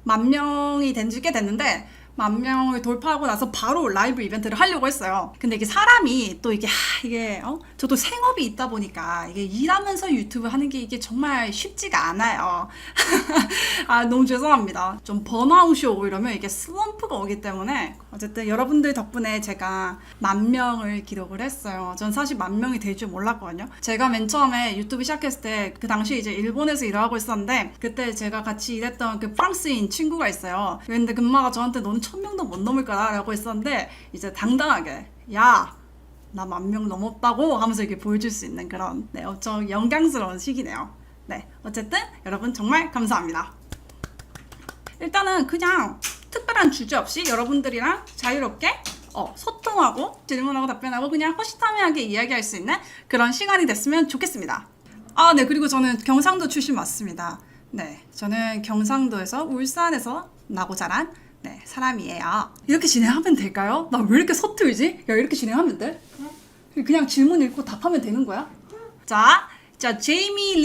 10,000명이 된 지 꽤 됐는데 10,000명을 돌파하고 나서 바로 라이브 이벤트를 하려고 했어요. 근데 이게 사람이 또 이게 저도 생업이 있다 보니까 이게 일하면서 유튜브 하는 게 이게 정말 쉽지가 않아요. 아, 너무 죄송합니다. 좀 번아웃이 오고 이러면 이게 슬럼프가 오기 때문에 어쨌든 여러분들 덕분에 제가 10,000명을 기록을 했어요. 전 사실 10,000명이 될 줄 몰랐거든요. 제가 맨 처음에 유튜브 시작했을 때 그 당시 이제 일본에서 일하고 있었는데 그때 제가 같이 일했던 그 프랑스인 친구가 있어요. 근데 금마가 저한테 너는 1,000명도 못 넘을 거다 라고 했었는데 이제 당당하게 야! 나 10,000명 넘었다고 하면서 이렇게 보여줄 수 있는 그런 엄청 영광스러운 시기네요. 네, 어쨌든 여러분 정말 감사합니다. 일단은 그냥 특별한 주제 없이 여러분들이랑 자유롭게 소통하고 질문하고 답변하고 그냥 허심탄회하게 이야기할 수 있는 그런 시간이 됐으면 좋겠습니다. 아, 네, 그리고 저는 경상도 출신 맞습니다. 네, 저는 경상도에서 울산에서 나고 자란 사람이에요. 이렇게 진행하면 될까요? 나 왜 이렇게 서툴지? 야, 이렇게 진행하면 돼? 그냥 질문 읽고 답하면 되는 거야? 자, 제이미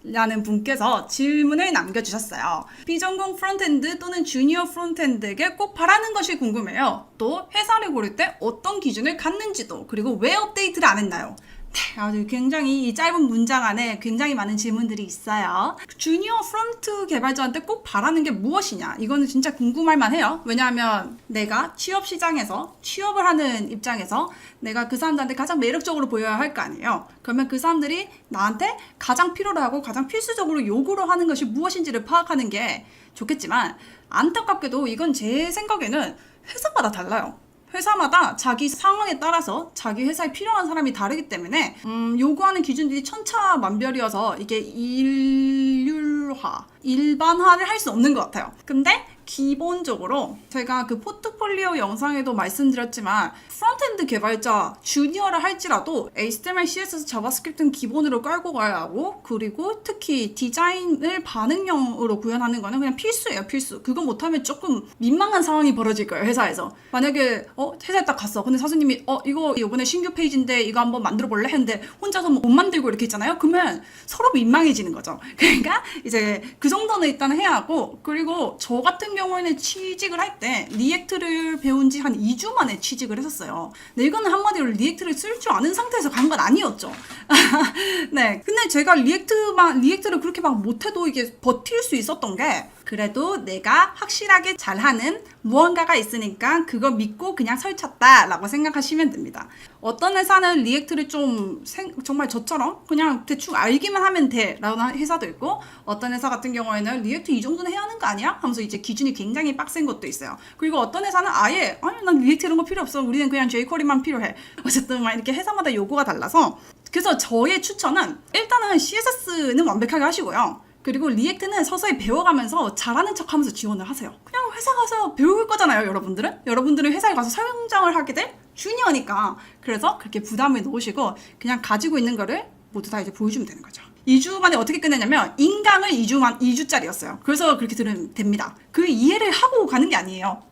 림이라는 분께서 질문을 남겨주셨어요. 비전공 프론트엔드 또는 주니어 프론트엔드에게 꼭 바라는 것이 궁금해요. 또 회사를 고를 때 어떤 기준을 갖는지도, 그리고 왜 업데이트를 안 했나요? 네, 아주 굉장히 이 짧은 문장 안에 굉장히 많은 질문들이 있어요. 주니어 프론트 개발자한테 꼭 바라는 게 무엇이냐? 이거는 진짜 궁금할 만해요. 왜냐하면 내가 취업 시장에서 취업을 하는 입장에서 내가 그 사람들한테 가장 매력적으로 보여야 할 거 아니에요. 그러면 그 사람들이 나한테 가장 필요로 하고 가장 필수적으로 요구를 하는 것이 무엇인지를 파악하는 게 좋겠지만 안타깝게도 이건 제 생각에는 회사마다 달라요. 회사마다 자기 상황에 따라서 자기 회사에 필요한 사람이 다르기 때문에 요구하는 기준들이 천차만별이어서 이게 일반화를 할 수 없는 것 같아요. 근데 기본적으로 제가 그 포트폴리오 영상에도 말씀드렸지만 프론트엔드 개발자 주니어를 할지라도 HTML, CSS, 자바스크립트는 기본으로 깔고 가야 하고 그리고 특히 디자인을 반응형으로 구현하는 거는 그냥 필수예요. 필수. 그거 못하면 조금 민망한 상황이 벌어질 거예요. 회사에서. 만약에 회사에 딱 갔어. 근데 사수님이 이거 이번에 신규 페이지인데 이거 한번 만들어 볼래? 했는데 혼자서 못 만들고 이렇게 있잖아요. 그러면 서로 민망해지는 거죠. 그러니까 이제 그 정도는 일단 해야 하고 그리고 저 같은 경우에는 취직을 할 때 리액트를 배운 지 한 2주 만에 취직을 했었어요. 근데 이거는 한마디로 리액트를 쓸 줄 아는 상태에서 간 건 아니었죠. 네. 근데 제가 리액트를 그렇게 막 못해도 이게 버틸 수 있었던 게 그래도 내가 확실하게 잘하는 무언가가 있으니까 그거 믿고 그냥 설쳤다라고 생각하시면 됩니다. 어떤 회사는 리액트를 좀 정말 저처럼 그냥 대충 알기만 하면 돼 라는 회사도 있고 어떤 회사 같은 경우에는 리액트 이 정도는 해야 하는 거 아니야? 하면서 이제 기준이 굉장히 빡센 것도 있어요. 그리고 어떤 회사는 아예 난 리액트 이런 거 필요 없어. 우리는 그냥 jQuery만 필요해. 어쨌든 막 이렇게 회사마다 요구가 달라서 그래서 저의 추천은 일단은 CSS는 완벽하게 하시고요. 그리고 리액트는 서서히 배워가면서 잘하는 척하면서 지원을 하세요. 그냥 회사 가서 배울 거잖아요, 여러분들은. 여러분들은 회사에 가서 성장을 하게 될 주니어니까. 그래서 그렇게 부담을 놓으시고 그냥 가지고 있는 거를 모두 다 이제 보여주면 되는 거죠. 2주 만에 어떻게 끝내냐면 인강을 2주짜리였어요. 그래서 그렇게 들으면 됩니다. 그 이해를 하고 가는 게 아니에요.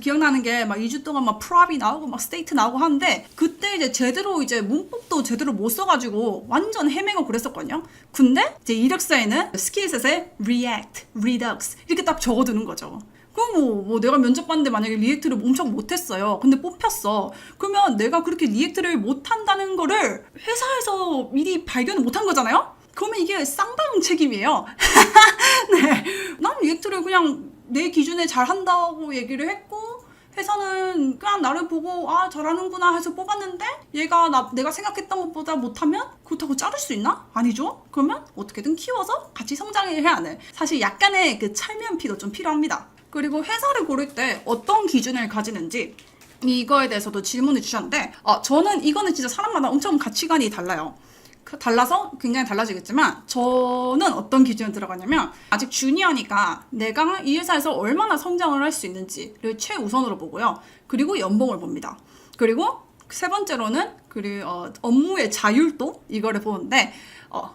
기억나는 게 막 2주 동안 막 프랍이 나오고 막 스테이트 나오고 하는데 그때 이제 제대로 이제 문법도 제대로 못 써가지고 완전 헤매고 그랬었거든요. 근데 이제 이력서에는 스킬셋에 React, Redux 이렇게 딱 적어두는 거죠. 그럼 뭐 내가 면접 봤는데 만약에 리액트를 엄청 못했어요. 근데 뽑혔어. 그러면 내가 그렇게 리액트를 못한다는 거를 회사에서 미리 발견을 못한 거잖아요? 그러면 이게 쌍방 책임이에요. 네. 난 리액트를 그냥 내 기준에 잘한다고 얘기를 했고 회사는 그냥 나를 보고 잘하는구나 해서 뽑았는데 얘가 내가 생각했던 것보다 못하면 그렇다고 자를 수 있나? 아니죠? 그러면 어떻게든 키워서 같이 성장해야 하는 사실 약간의 그 철면피도 좀 필요합니다. 그리고 회사를 고를 때 어떤 기준을 가지는지 이거에 대해서도 질문을 주셨는데 저는 이거는 진짜 사람마다 엄청 가치관이 달라요. 달라서 굉장히 달라지겠지만 저는 어떤 기준을 들어가냐면 아직 주니어니까 내가 이 회사에서 얼마나 성장을 할 수 있는지를 최우선으로 보고요. 그리고 연봉을 봅니다. 그리고 세 번째로는 업무의 자율도 이거를 보는데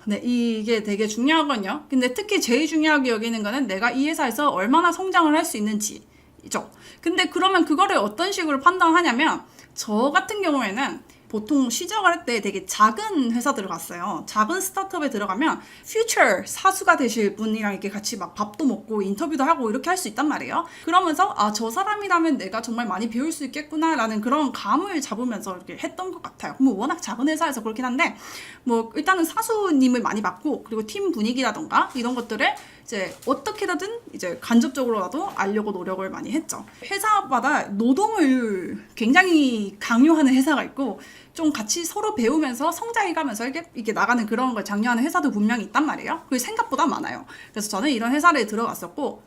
네, 이게 되게 중요하거든요. 근데 특히 제일 중요하게 여기는 거는 내가 이 회사에서 얼마나 성장을 할 수 있는지죠. 근데 그러면 그거를 어떤 식으로 판단하냐면 저 같은 경우에는 보통 시작을 할 때 되게 작은 회사 들어갔어요. 작은 스타트업에 들어가면 퓨처 사수가 되실 분이랑 이렇게 같이 막 밥도 먹고 인터뷰도 하고 이렇게 할 수 있단 말이에요. 그러면서 아, 저 사람이라면 내가 정말 많이 배울 수 있겠구나라는 그런 감을 잡으면서 이렇게 했던 것 같아요. 뭐 워낙 작은 회사에서 그렇긴 한데 뭐 일단은 사수님을 많이 받고 그리고 팀 분위기라던가 이런 것들을 이제 어떻게든 이제 간접적으로라도 알려고 노력을 많이 했죠. 회사마다 노동을 굉장히 강요하는 회사가 있고 좀 같이 서로 배우면서 성장해가면서 이렇게 나가는 그런 걸 장려하는 회사도 분명히 있단 말이에요. 그게 생각보다 많아요. 그래서 저는 이런 회사를 들어갔었고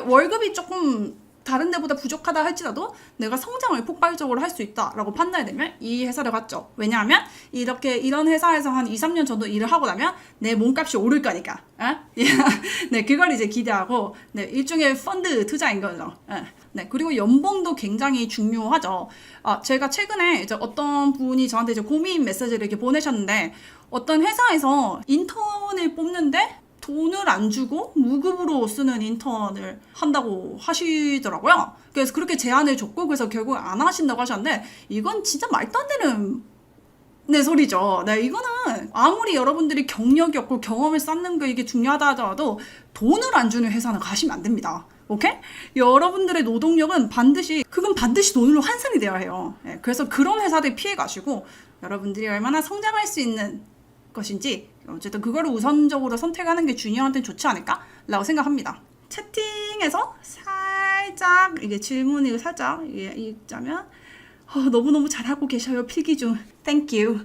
월급이 조금 다른 데보다 부족하다 할지라도 내가 성장을 폭발적으로 할 수 있다라고 판단이 되면 이 회사를 갔죠. 왜냐하면 이런 회사에서 한 2, 3년 정도 일을 하고 나면 내 몸값이 오를 거니까. 네, 그걸 이제 기대하고 네, 일종의 펀드 투자인 거죠. 네, 그리고 연봉도 굉장히 중요하죠. 제가 최근에 이제 어떤 분이 저한테 이제 고민 메시지를 이렇게 보내셨는데 어떤 회사에서 인턴을 뽑는데 돈을 안 주고 무급으로 쓰는 인턴을 한다고 하시더라고요. 그래서 그렇게 제안을 줬고 그래서 결국 안 하신다고 하셨는데 이건 진짜 말도 안 되는 네 소리죠. 네, 이거는 아무리 여러분들이 경력이 없고 경험을 쌓는 게 이게 중요하다 하더라도 돈을 안 주는 회사는 가시면 안 됩니다. 오케이? 여러분들의 노동력은 그건 반드시 돈으로 환산이 되어야 해요. 네, 그래서 그런 회사들 피해 가시고 여러분들이 얼마나 성장할 수 있는 것인지 어쨌든 그거를 우선적으로 선택하는 게 주니어한테는 좋지 않을까? 라고 생각합니다. 채팅에서 살짝 이게 질문을 살짝 읽자면 너무너무 잘하고 계셔요. 필기 중. Thank you.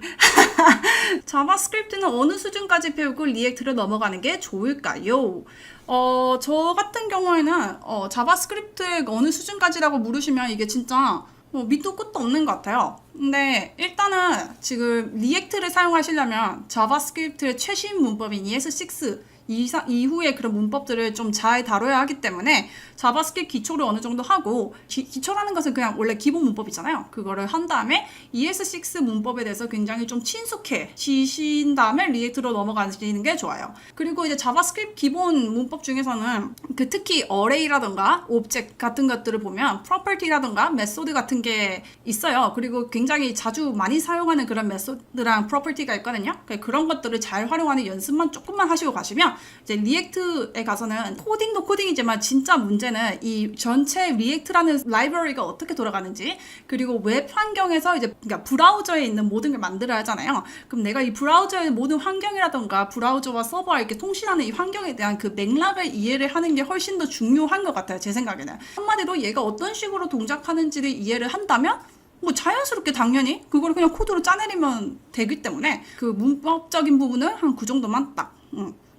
자바스크립트는 어느 수준까지 배우고 리액트로 넘어가는 게 좋을까요? 저 같은 경우에는 자바스크립트의 어느 수준까지라고 물으시면 이게 진짜 밑도 끝도 없는 것 같아요. 근데 일단은 지금 리액트를 사용하시려면 자바스크립트의 최신 문법인 ES6 이후에 그런 문법들을 좀 잘 다뤄야 하기 때문에 자바스크립트 기초를 어느 정도 하고 기초라는 것은 그냥 원래 기본 문법이잖아요. 그거를 한 다음에 ES6 문법에 대해서 굉장히 좀 친숙해지신 다음에 리액트로 넘어가시는 게 좋아요. 그리고 이제 자바스크립트 기본 문법 중에서는 특히 어레이라던가 오브젝트 같은 것들을 보면 프로퍼티라던가 메소드 같은 게 있어요. 그리고 굉장히 자주 많이 사용하는 그런 메소드랑 프로퍼티가 있거든요. 그런 것들을 잘 활용하는 연습만 조금만 하시고 가시면 이제 리액트에 가서는 코딩도 코딩이지만 진짜 문제는 이 전체 리액트라는 라이브러리가 어떻게 돌아가는지 그리고 웹 환경에서 이제 그러니까 브라우저에 있는 모든 걸 만들어야 하잖아요. 그럼 내가 이 브라우저의 모든 환경이라던가 브라우저와 서버와 이렇게 통신하는 이 환경에 대한 그 맥락을 이해를 하는 게 훨씬 더 중요한 것 같아요. 제 생각에는. 한마디로 얘가 어떤 식으로 동작하는지를 이해를 한다면 뭐 자연스럽게 당연히 그걸 그냥 코드로 짜내리면 되기 때문에 그 문법적인 부분을 한 그 정도만 딱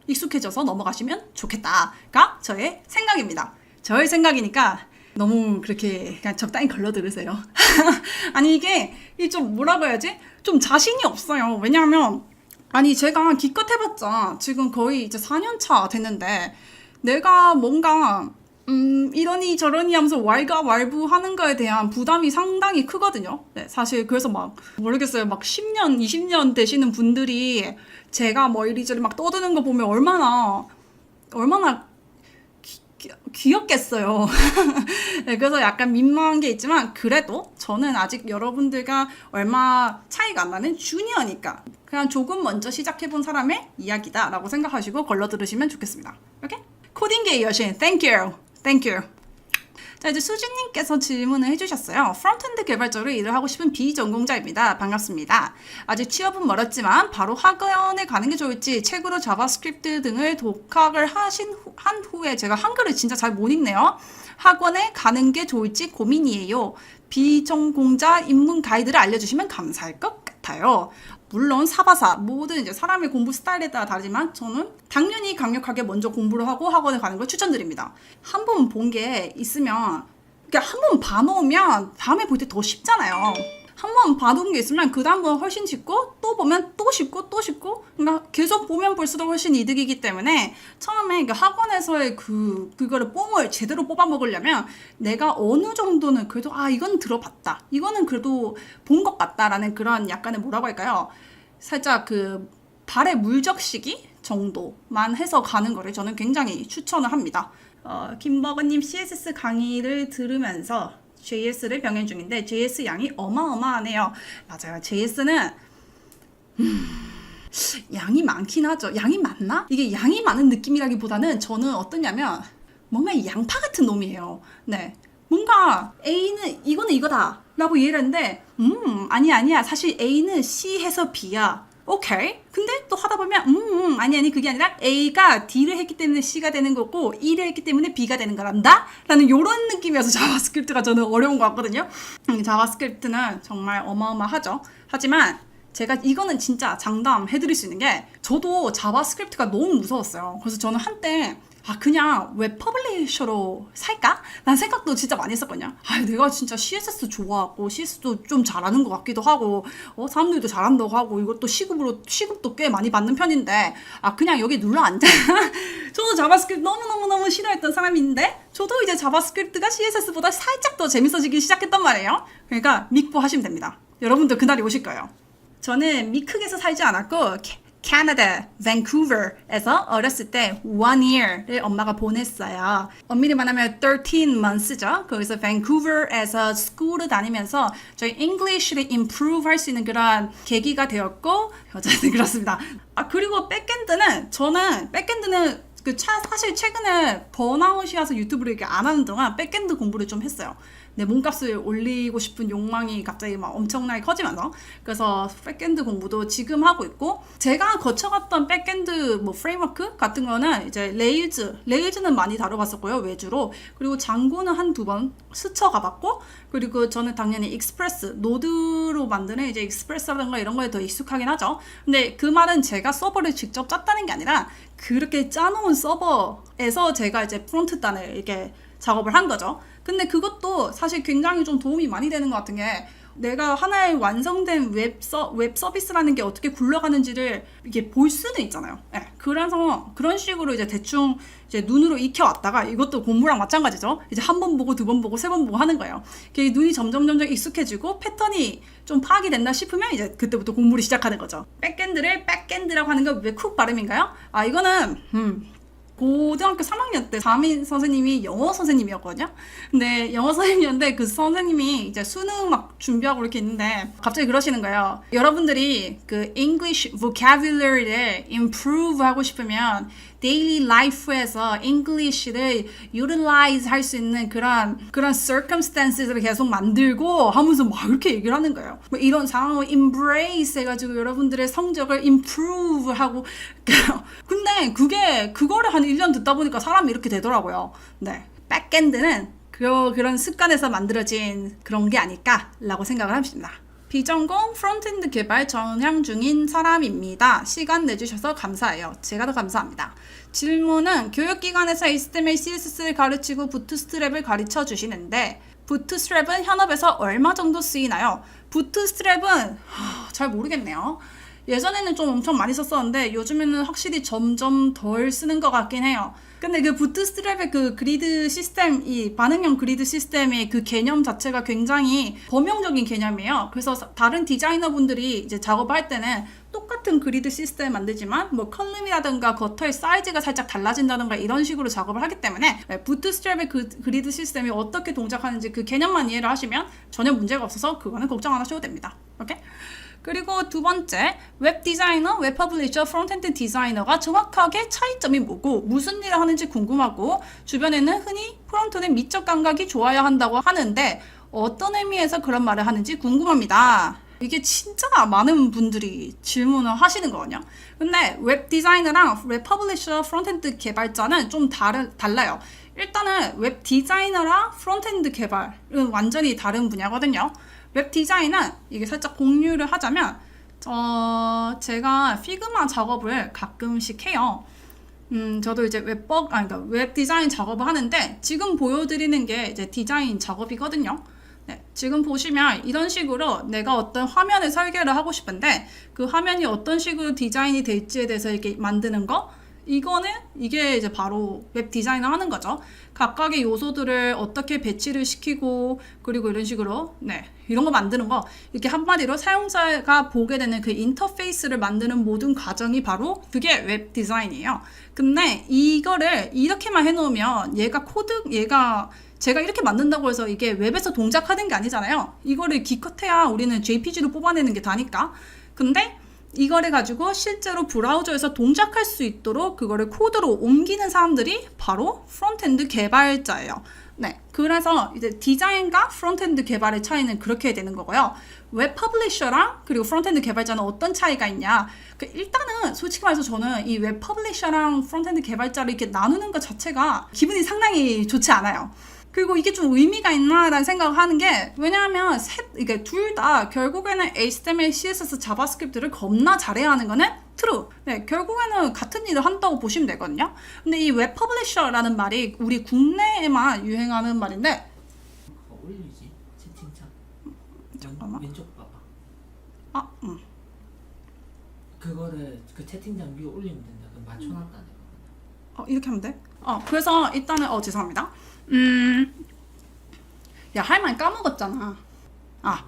익숙해져서 넘어가시면 좋겠다가 저의 생각입니다. 저의 생각이니까 너무 그렇게 그냥 적당히 걸러 들으세요. 아니 이게 좀 뭐라고 해야지? 좀 자신이 없어요. 왜냐하면 아니 제가 기껏 해봤자 지금 거의 이제 4년 차 됐는데 내가 뭔가 이러니 저러니 하면서 왈가왈부 하는 거에 대한 부담이 상당히 크거든요. 네, 사실 그래서 막 모르겠어요. 막 10년, 20년 되시는 분들이 제가 뭐 이리저리 막 떠드는 거 보면 얼마나 귀엽겠어요. 네, 그래서 약간 민망한 게 있지만 그래도 저는 아직 여러분들과 얼마 차이가 안 나는 주니어니까 그냥 조금 먼저 시작해본 사람의 이야기다 라고 생각하시고 걸러 들으시면 좋겠습니다. 이렇게? 코딩계의 여신, thank you. Thank you. 자, 이제 수진님께서 질문을 해주셨어요. 프론트엔드 개발자로 일을 하고 싶은 비전공자입니다. 반갑습니다. 아직 취업은 멀었지만 바로 학원에 가는 게 좋을지 책으로 자바스크립트 등을 독학을 한 후에 제가 한글을 진짜 잘 못 읽네요. 학원에 가는 게 좋을지 고민이에요. 비전공자 입문 가이드를 알려주시면 감사할 것 같아요. 물론 사바사 모든 이제 사람의 공부 스타일에 따라 다르지만 저는 당연히 강력하게 먼저 공부를 하고 학원에 가는 걸 추천드립니다. 한 번 본 게 있으면 그러니까 한 번 봐놓으면 다음에 볼 때 더 쉽잖아요. 한 번 봐둔 게 있으면 그 다음번 훨씬 쉽고 또 보면 또 쉽고 또 쉽고 그러니까 계속 보면 볼수록 훨씬 이득이기 때문에 처음에 학원에서의 그거를 뽕을 제대로 뽑아 먹으려면 내가 어느 정도는 그래도 이건 들어봤다 이거는 그래도 본 것 같다라는 그런 약간의 뭐라고 할까요? 살짝 그 발의 물적시기 정도만 해서 가는 거를 저는 굉장히 추천을 합니다. 김버거님 CSS 강의를 들으면서 JS를 병행 중인데 JS 양이 어마어마하네요. 맞아요. JS는 양이 많긴 하죠. 양이 많나? 이게 양이 많은 느낌이라기보다는 저는 어떠냐면 뭔가 양파 같은 놈이에요. 네. 뭔가 A는 이거는 이거다 라고 이해를 했는데 아니야 사실 A는 C해서 B야. 오케이. 근데 또 하다 보면 아니 그게 아니라 A가 D를 했기 때문에 C가 되는 거고 E를 했기 때문에 B가 되는 거란다? 라는 요런 느낌이어서 자바스크립트가 저는 어려운 것 같거든요. 자바스크립트는 정말 어마어마하죠. 하지만 제가 이거는 진짜 장담해드릴 수 있는 게 저도 자바스크립트가 너무 무서웠어요. 그래서 저는 한때 그냥 웹 퍼블리셔로 살까? 라는 생각도 진짜 많이 했었거든요. 내가 진짜 CSS 좋아하고 CSS도 좀 잘하는 것 같기도 하고 사람들도 잘한다고 하고 이것도 시급도 꽤 많이 받는 편인데 그냥 여기 눌러 앉아. 저도 자바스크립트 너무너무 싫어했던 사람인데 저도 이제 자바스크립트가 CSS보다 살짝 더 재밌어지기 시작했단 말이에요. 그러니까 믿고 하시면 됩니다. 여러분도 그날이 오실 거예요. 저는 미국에서 살지 않았고 캐나다, 밴쿠버에서 어렸을 때 1 year를 엄마가 보냈어요. 엄밀히 말하면 13 months죠. 거기서 밴쿠버에서 스쿨을 다니면서 저희 English를 improve 할 수 있는 그런 계기가 되었고 어쨌든 그렇습니다. 그리고 저는 백엔드는 사실 최근에 번아웃이 와서 유튜브를 이렇게 안 하는 동안 백엔드 공부를 좀 했어요. 내 몸값을 올리고 싶은 욕망이 갑자기 막 엄청나게 커지면서 그래서 백엔드 공부도 지금 하고 있고 제가 거쳐갔던 백엔드 프레임워크 같은 거는 이제 레일즈는 많이 다뤄봤었고요. 외주로. 그리고 장고는 한두 번 스쳐가봤고 그리고 저는 당연히 익스프레스 노드로 만드는 이제 익스프레스라든가 이런 거에 더 익숙하긴 하죠. 근데 그 말은 제가 서버를 직접 짰다는 게 아니라 그렇게 짜놓은 서버에서 제가 이제 프론트 단을 이렇게 작업을 한 거죠. 근데 그것도 사실 굉장히 좀 도움이 많이 되는 것 같은 게 내가 하나의 완성된 웹 서비스라는 게 어떻게 굴러가는지를 이게 볼 수는 있잖아요. 네, 그래서 그런 식으로 이제 대충 이제 눈으로 익혀왔다가 이것도 공부랑 마찬가지죠. 이제 한 번 보고 두 번 보고 세 번 보고 하는 거예요. 눈이 점점 익숙해지고 패턴이 좀 파악이 된다 싶으면 이제 그때부터 공부를 시작하는 거죠. 백엔드를 백엔드라고 하는 거 왜 쿡 발음인가요? 이거는 고등학교 3학년 때 담임 선생님이 영어 선생님이었거든요. 근데 영어 선생님이었는데 그 선생님이 이제 수능 막 준비하고 이렇게 있는데 갑자기 그러시는 거예요. 여러분들이 그 English vocabulary를 improve 하고 싶으면 daily life에서 English를 utilize 할 수 있는 그런 circumstances를 계속 만들고 하면서 막 이렇게 얘기를 하는 거예요. 이런 상황을 embrace 해가지고 여러분들의 성적을 improve 하고 근데 그거를 한 1년 듣다 보니까 사람이 이렇게 되더라고요. 네, 백엔드는 그런 습관에서 만들어진 그런 게 아닐까라고 생각을 합니다. 비전공 프론트엔드 개발 전향 중인 사람입니다. 시간 내주셔서 감사해요. 제가 더 감사합니다. 질문은 교육기관에서 HTML, CSS를 가르치고 부트스트랩을 가르쳐 주시는데 부트스트랩은 현업에서 얼마 정도 쓰이나요? 부트스트랩은 잘 모르겠네요. 예전에는 좀 엄청 많이 썼었는데 요즘에는 확실히 점점 덜 쓰는 것 같긴 해요. 근데 그 부트스트랩의 그 그리드 시스템, 이 반응형 그리드 시스템의 그 개념 자체가 굉장히 범용적인 개념이에요. 그래서 다른 디자이너분들이 이제 작업할 때는 똑같은 그리드 시스템 만들지만 컬럼이라든가 거터의 사이즈가 살짝 달라진다든가 이런 식으로 작업을 하기 때문에 부트스트랩의 그 그리드 시스템이 어떻게 동작하는지 그 개념만 이해를 하시면 전혀 문제가 없어서 그거는 걱정 안 하셔도 됩니다. 오케이? 그리고 두 번째, 웹 디자이너, 웹 퍼블리셔, 프론트엔드 디자이너가 정확하게 차이점이 뭐고 무슨 일을 하는지 궁금하고 주변에는 흔히 프론트는 미적 감각이 좋아야 한다고 하는데 어떤 의미에서 그런 말을 하는지 궁금합니다. 이게 진짜 많은 분들이 질문을 하시는 거거든요. 근데 웹 디자이너랑 웹 퍼블리셔, 프론트엔드 개발자는 좀 달라요. 일단은 웹 디자이너랑 프론트엔드 개발은 완전히 다른 분야거든요. 웹 디자인은 이게 살짝 공유를 하자면 제가 피그마 작업을 가끔씩 해요. 저도 이제 웹 디자인 작업을 하는데 지금 보여드리는 게 이제 디자인 작업이거든요. 네, 지금 보시면 이런 식으로 내가 어떤 화면을 설계를 하고 싶은데 그 화면이 어떤 식으로 디자인이 될지에 대해서 이렇게 만드는 거 이거는 이게 이제 바로 웹 디자인을 하는 거죠. 각각의 요소들을 어떻게 배치를 시키고 그리고 이런 식으로 이런 거 만드는 거 이렇게 한마디로 사용자가 보게 되는 그 인터페이스를 만드는 모든 과정이 바로 그게 웹 디자인이에요. 근데 이거를 이렇게만 해놓으면 얘가 제가 이렇게 만든다고 해서 이게 웹에서 동작하는 게 아니잖아요. 이거를 기껏해야 우리는 JPG로 뽑아내는 게 다니까. 근데 이거를 가지고 실제로 브라우저에서 동작할 수 있도록 그거를 코드로 옮기는 사람들이 바로 프론트엔드 개발자예요. 네, 그래서 이제 디자인과 프론트엔드 개발의 차이는 그렇게 되는 거고요. 웹 퍼블리셔랑 그리고 프론트엔드 개발자는 어떤 차이가 있냐? 일단은 솔직히 말해서 저는 이 웹 퍼블리셔랑 프론트엔드 개발자를 이렇게 나누는 것 자체가 기분이 상당히 좋지 않아요. 그리고 이게 좀 의미가 있나라는 생각을 하는 게 왜냐하면 이게 둘 다 결국에는 HTML, CSS, 자바스크립트를 겁나 잘해야 하는 거는 true. 네, 결국에는 같은 일을 한다고 보시면 되거든요. 근데 이 웹 퍼블리셔라는 말이 우리 국내에만 유행하는 말인데 올리지 채팅창. 잠깐만. 왼쪽 봐봐. 아, 그거를 그 채팅창 위에 올리면 된다. 그럼 맞춰놨다 내가. 이렇게 하면 돼? 그래서 일단은 죄송합니다. 야, 할 말 까먹었잖아.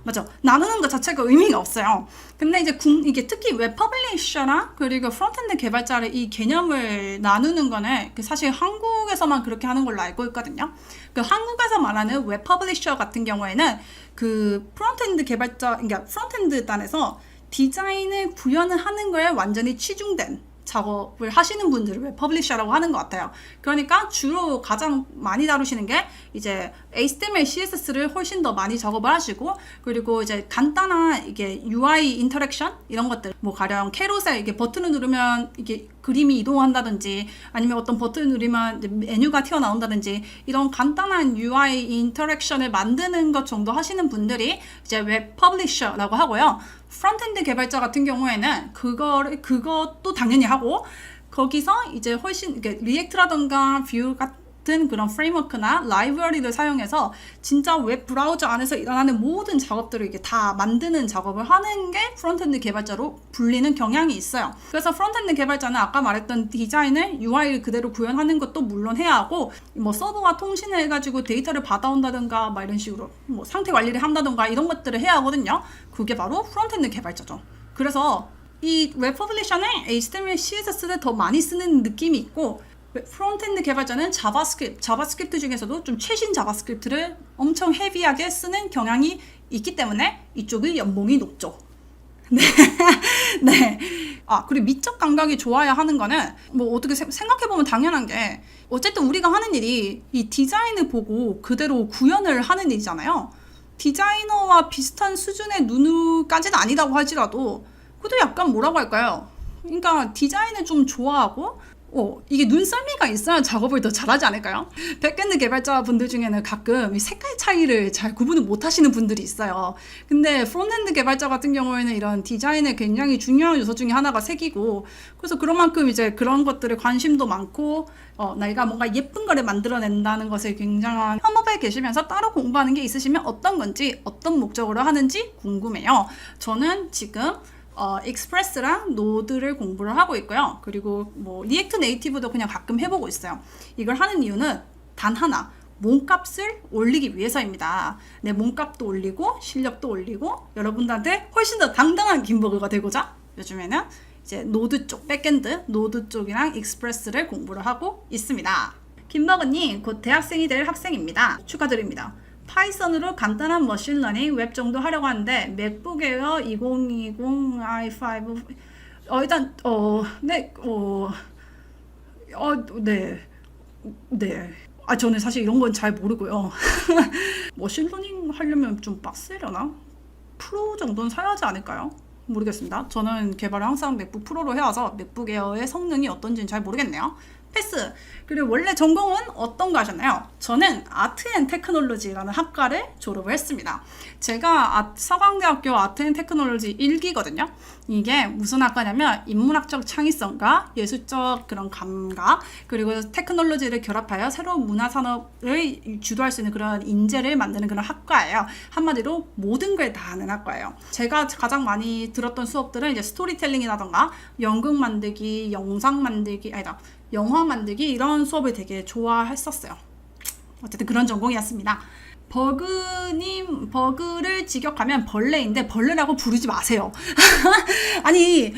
맞아. 나누는 것 자체가 의미가 없어요. 근데 이제 이게 특히 웹 퍼블리셔랑 그리고 프론트엔드 개발자를 이 개념을 나누는 거는 사실 한국에서만 그렇게 하는 걸로 알고 있거든요. 그 한국에서 말하는 웹 퍼블리셔 같은 경우에는 그 프론트엔드 개발자, 그러니까 프론트엔드 단에서 디자인을 구현을 하는 거에 완전히 치중된 작업을 하시는 분들을 웹 퍼블리셔라고 하는 것 같아요. 그러니까 주로 가장 많이 다루시는 게 이제 HTML, CSS를 훨씬 더 많이 작업을 하시고 그리고 이제 간단한 이게 UI 인터랙션 이런 것들 뭐 가령 캐로셀 이게 버튼을 누르면 이게 그림이 이동한다든지 아니면 어떤 버튼을 누르면 이제 메뉴가 튀어나온다든지 이런 간단한 UI 인터랙션을 만드는 것 정도 하시는 분들이 이제 웹 퍼블리셔라고 하고요. 프론트엔드 개발자 같은 경우에는 그것도 당연히 하고 거기서 이제 훨씬 이게 리액트라던가 뷰 같은 그런 프레임워크나 라이브러리를 사용해서 진짜 웹 브라우저 안에서 일어나는 모든 작업들을 이게 다 만드는 작업을 하는 게 프론트엔드 개발자로 불리는 경향이 있어요. 그래서 프론트엔드 개발자는 아까 말했던 디자인을 UI를 그대로 구현하는 것도 물론 해야 하고 뭐 서버와 통신을 해가지고 데이터를 받아온다든가 막 이런 식으로 뭐 상태 관리를 한다든가 이런 것들을 해야 하거든요. 그게 바로 프론트엔드 개발자죠. 그래서 이 웹 퍼블리셔는 HTML, CSS를 더 많이 쓰는 느낌이 있고 프론트엔드 개발자는 자바스크립트 중에서도 좀 최신 자바스크립트를 엄청 헤비하게 쓰는 경향이 있기 때문에 이쪽의 연봉이 높죠. 네. 네. 그리고 미적 감각이 좋아야 하는 거는 뭐 어떻게 생각해보면 당연한 게 어쨌든 우리가 하는 일이 이 디자인을 보고 그대로 구현을 하는 일이잖아요. 디자이너와 비슷한 수준의 누누까지는 아니라고 할지라도 그래도 약간 뭐라고 할까요? 그러니까 디자인을 좀 좋아하고 이게 눈썰미가 있어야 작업을 더 잘하지 않을까요? 백엔드 개발자분들 중에는 가끔 이 색깔 차이를 잘 구분을 못 하시는 분들이 있어요. 근데 프론트엔드 개발자 같은 경우에는 이런 디자인의 굉장히 중요한 요소 중에 하나가 색이고 그래서 그런 만큼 이제 그런 것들에 관심도 많고 내가 뭔가 예쁜 거를 만들어낸다는 것에 굉장한 협업에 계시면서 따로 공부하는 게 있으시면 어떤 건지 어떤 목적으로 하는지 궁금해요. 저는 지금 익스프레스랑 노드를 공부를 하고 있고요. 그리고 뭐 리액트 네이티브도 그냥 가끔 해보고 있어요. 이걸 하는 이유는 단 하나, 몸값을 올리기 위해서입니다. 내 몸값도 올리고 실력도 올리고 여러분들한테 훨씬 더 당당한 김버그가 되고자 요즘에는 이제 노드 쪽, 백엔드 노드 쪽이랑 익스프레스를 공부를 하고 있습니다. 김버그님 곧 대학생이 될 학생입니다. 축하드립니다. 파이썬으로 간단한 머신러닝 웹 정도 하려고 하는데 맥북 에어 2020 i5 일단 네. 저는 사실 이런 건 잘 모르고요. 머신러닝 하려면 좀 빡세려나? 프로 정도는 사야 하지 않을까요? 모르겠습니다. 저는 개발을 항상 맥북 프로로 해와서 맥북 에어의 성능이 어떤지는 잘 모르겠네요. 패스. 그리고 원래 전공은 어떤 거 하셨나요? 저는 아트 앤 테크놀로지라는 학과를 졸업을 했습니다. 제가 서강대학교 아트 앤 테크놀로지 1기거든요. 이게 무슨 학과냐면 인문학적 창의성과 예술적 그런 감각 그리고 테크놀로지를 결합하여 새로운 문화산업을 주도할 수 있는 그런 인재를 만드는 그런 학과예요. 한마디로 모든 걸 다 하는 학과예요. 제가 가장 많이 들었던 수업들은 이제 스토리텔링이라던가 연극 만들기, 영상 만들기, 영화 만들기 이런 수업을 되게 좋아했었어요. 어쨌든 그런 전공이었습니다. 버그를 직역하면 벌레인데 벌레라고 부르지 마세요. 아니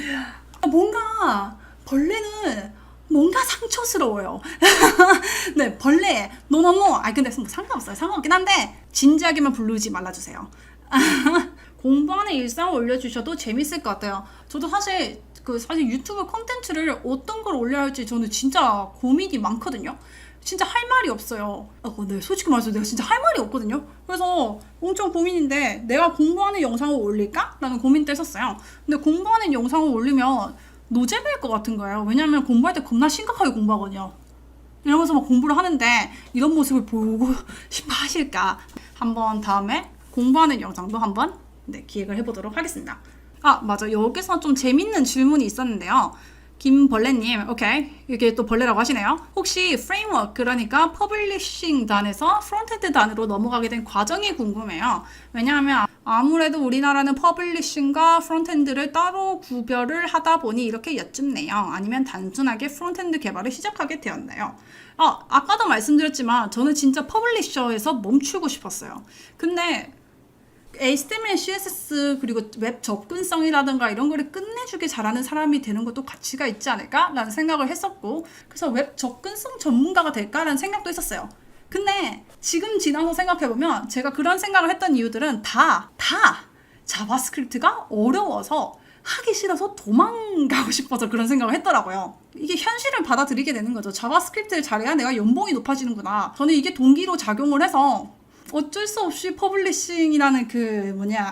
뭔가 벌레는 뭔가 상처스러워요. 네, 벌레 너무 근데 뭐 상관없어요. 상관없긴 한데 진지하게만 부르지 말아주세요. 공부하는 일상을 올려주셔도 재밌을 것 같아요. 저도 사실 유튜브 콘텐츠를 어떤 걸 올려야 할지 저는 진짜 고민이 많거든요. 진짜 할 말이 없어요. 네, 솔직히 말해서 내가 진짜 할 말이 없거든요. 그래서 엄청 고민인데 내가 공부하는 영상을 올릴까? 라는 고민도 했었어요. 근데 공부하는 영상을 올리면 노잼일 것 같은 거예요. 왜냐면 공부할 때 겁나 심각하게 공부하거든요. 이러면서 막 공부를 하는데 이런 모습을 보고 싶어 하실까? 한번 다음에 공부하는 영상도 한번 기획을 해보도록 하겠습니다. 맞아. 여기서 좀 재밌는 질문이 있었는데요. 김벌레님, 오케이. 이게 또 벌레라고 하시네요. 혹시 프레임워크, 그러니까 퍼블리싱 단에서 프론트엔드 단으로 넘어가게 된 과정이 궁금해요. 왜냐하면 아무래도 우리나라는 퍼블리싱과 프론트엔드를 따로 구별을 하다 보니 이렇게 여쭙네요. 아니면 단순하게 프론트엔드 개발을 시작하게 되었나요? 아까도 말씀드렸지만 저는 진짜 퍼블리셔에서 멈추고 싶었어요. 근데 HTML, CSS 그리고 웹 접근성이라든가 이런 거를 끝내주게 잘하는 사람이 되는 것도 가치가 있지 않을까라는 생각을 했었고, 그래서 웹 접근성 전문가가 될까라는 생각도 했었어요. 근데 지금 지나서 생각해보면 제가 그런 생각을 했던 이유들은 다 자바스크립트가 어려워서 하기 싫어서 도망가고 싶어서 그런 생각을 했더라고요. 이게 현실을 받아들이게 되는 거죠. 자바스크립트를 잘해야 내가 연봉이 높아지는구나. 저는 이게 동기로 작용을 해서 어쩔 수 없이 퍼블리싱이라는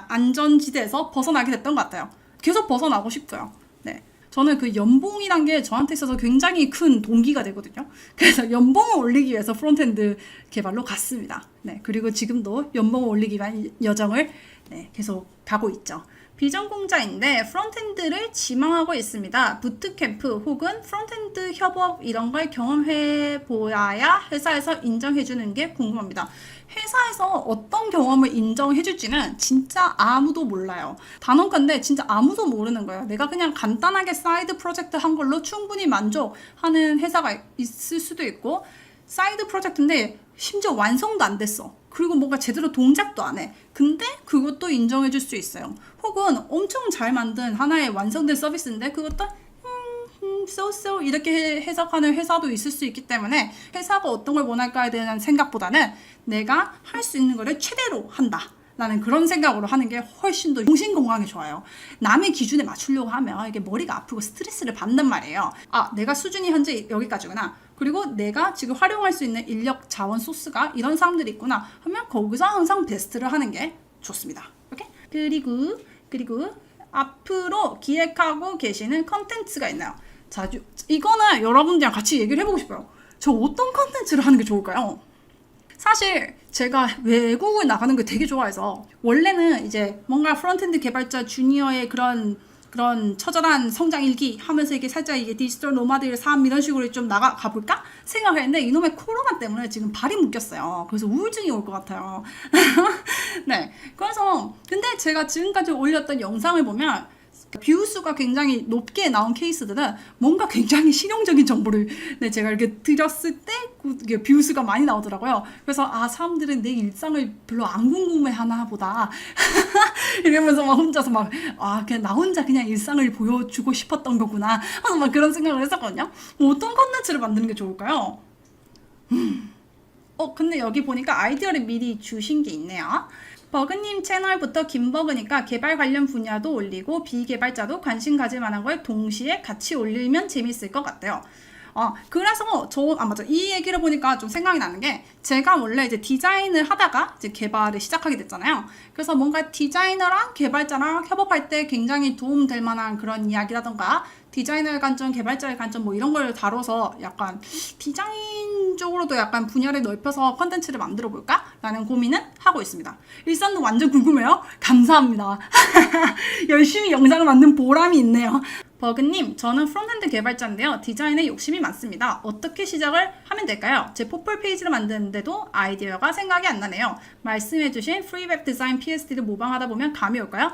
안전지대에서 벗어나게 됐던 것 같아요. 계속 벗어나고 싶고요. 네. 저는 그 연봉이란 게 저한테 있어서 굉장히 큰 동기가 되거든요. 그래서 연봉을 올리기 위해서 프론트엔드 개발로 갔습니다. 네. 그리고 지금도 연봉을 올리기 위한 여정을 계속 가고 있죠. 비전공자인데 프론트엔드를 지망하고 있습니다. 부트캠프 혹은 프론트엔드 협업 이런 걸 경험해 보아야 회사에서 인정해주는 게 궁금합니다. 회사에서 어떤 경험을 인정해줄지는 진짜 아무도 몰라요. 단언컨대 진짜 아무도 모르는 거예요. 내가 그냥 간단하게 사이드 프로젝트 한 걸로 충분히 만족하는 회사가 있을 수도 있고, 사이드 프로젝트인데 심지어 완성도 안 됐어. 그리고 뭔가 제대로 동작도 안 해. 근데 그것도 인정해줄 수 있어요. 혹은 엄청 잘 만든 하나의 완성된 서비스인데 그것도 so 이렇게 해석하는 회사도 있을 수 있기 때문에 회사가 어떤 걸 원할까에 대한 생각보다는 내가 할 수 있는 거를 최대로 한다 라는 그런 생각으로 하는 게 훨씬 더 정신 건강에 좋아요. 남의 기준에 맞추려고 하면 이게 머리가 아프고 스트레스를 받는 말이에요. 내가 수준이 현재 여기까지구나. 그리고 내가 지금 활용할 수 있는 인력 자원 소스가 이런 사람들이 있구나 하면 거기서 항상 베스트를 하는 게 좋습니다. 오케이? 그리고 앞으로 기획하고 계시는 컨텐츠가 있나요? 자, 이거는 여러분들이랑 같이 얘기를 해보고 싶어요. 저 어떤 컨텐츠를 하는 게 좋을까요? 사실 제가 외국을 나가는 걸 되게 좋아해서 원래는 이제 뭔가 프론트엔드 개발자 주니어의 그런 처절한 성장 일기 하면서 이게 살짝 이게 디지털 노마드의 삶 이런 식으로 좀 가볼까 생각을 했는데 이놈의 코로나 때문에 지금 발이 묶였어요. 그래서 우울증이 올 것 같아요. 네. 그래서 근데 제가 지금까지 올렸던 영상을 보면 뷰 수가 굉장히 높게 나온 케이스들은 뭔가 굉장히 실용적인 정보를 제가 이렇게 드렸을 때 뷰 수가 많이 나오더라고요. 그래서 사람들은 내 일상을 별로 안 궁금해하나 보다 이러면서 막 혼자서 그냥 나 혼자 그냥 일상을 보여주고 싶었던 거구나 하는 막 그런 생각을 했었거든요. 어떤 컨텐츠를 만드는 게 좋을까요? 근데 여기 보니까 아이디어를 미리 주신 게 있네요. 버그님 채널부터 김버그니까 개발 관련 분야도 올리고 비개발자도 관심 가질 만한 걸 동시에 같이 올리면 재밌을 것 같아요. 그래서 맞아. 이 얘기를 보니까 좀 생각이 나는 게 제가 원래 이제 디자인을 하다가 이제 개발을 시작하게 됐잖아요. 그래서 뭔가 디자이너랑 개발자랑 협업할 때 굉장히 도움될 만한 그런 이야기라던가 디자이너의 관점, 개발자의 관점 뭐 이런 걸 다뤄서 약간 디자인 쪽으로도 약간 분야를 넓혀서 컨텐츠를 만들어 볼까? 라는 고민은 하고 있습니다. 일산도 완전 궁금해요? 감사합니다. 열심히 영상을 만든 보람이 있네요. 버그님, 저는 프론트엔드 개발자인데요. 디자인에 욕심이 많습니다. 어떻게 시작을 하면 될까요? 제 포털 페이지를 만드는데도 아이디어가 생각이 안 나네요. 말씀해주신 프리웹 디자인 PSD를 모방하다 보면 감이 올까요?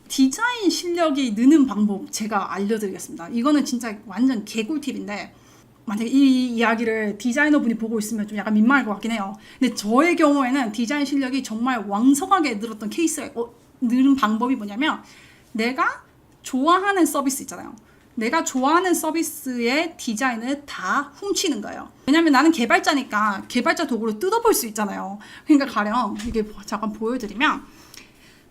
디자인 실력이 느는 방법 제가 알려드리겠습니다. 이거는 진짜 완전 개꿀팁인데 만약에 이 이야기를 디자이너분이 보고 있으면 좀 약간 민망할 것 같긴 해요. 근데 저의 경우에는 디자인 실력이 정말 왕성하게 늘었던 케이스가 늘은 방법이 뭐냐면 내가 좋아하는 서비스 있잖아요. 내가 좋아하는 서비스의 디자인을 다 훔치는 거예요. 왜냐면 나는 개발자니까 개발자 도구를 뜯어볼 수 있잖아요. 그러니까 가령 이게 잠깐 보여드리면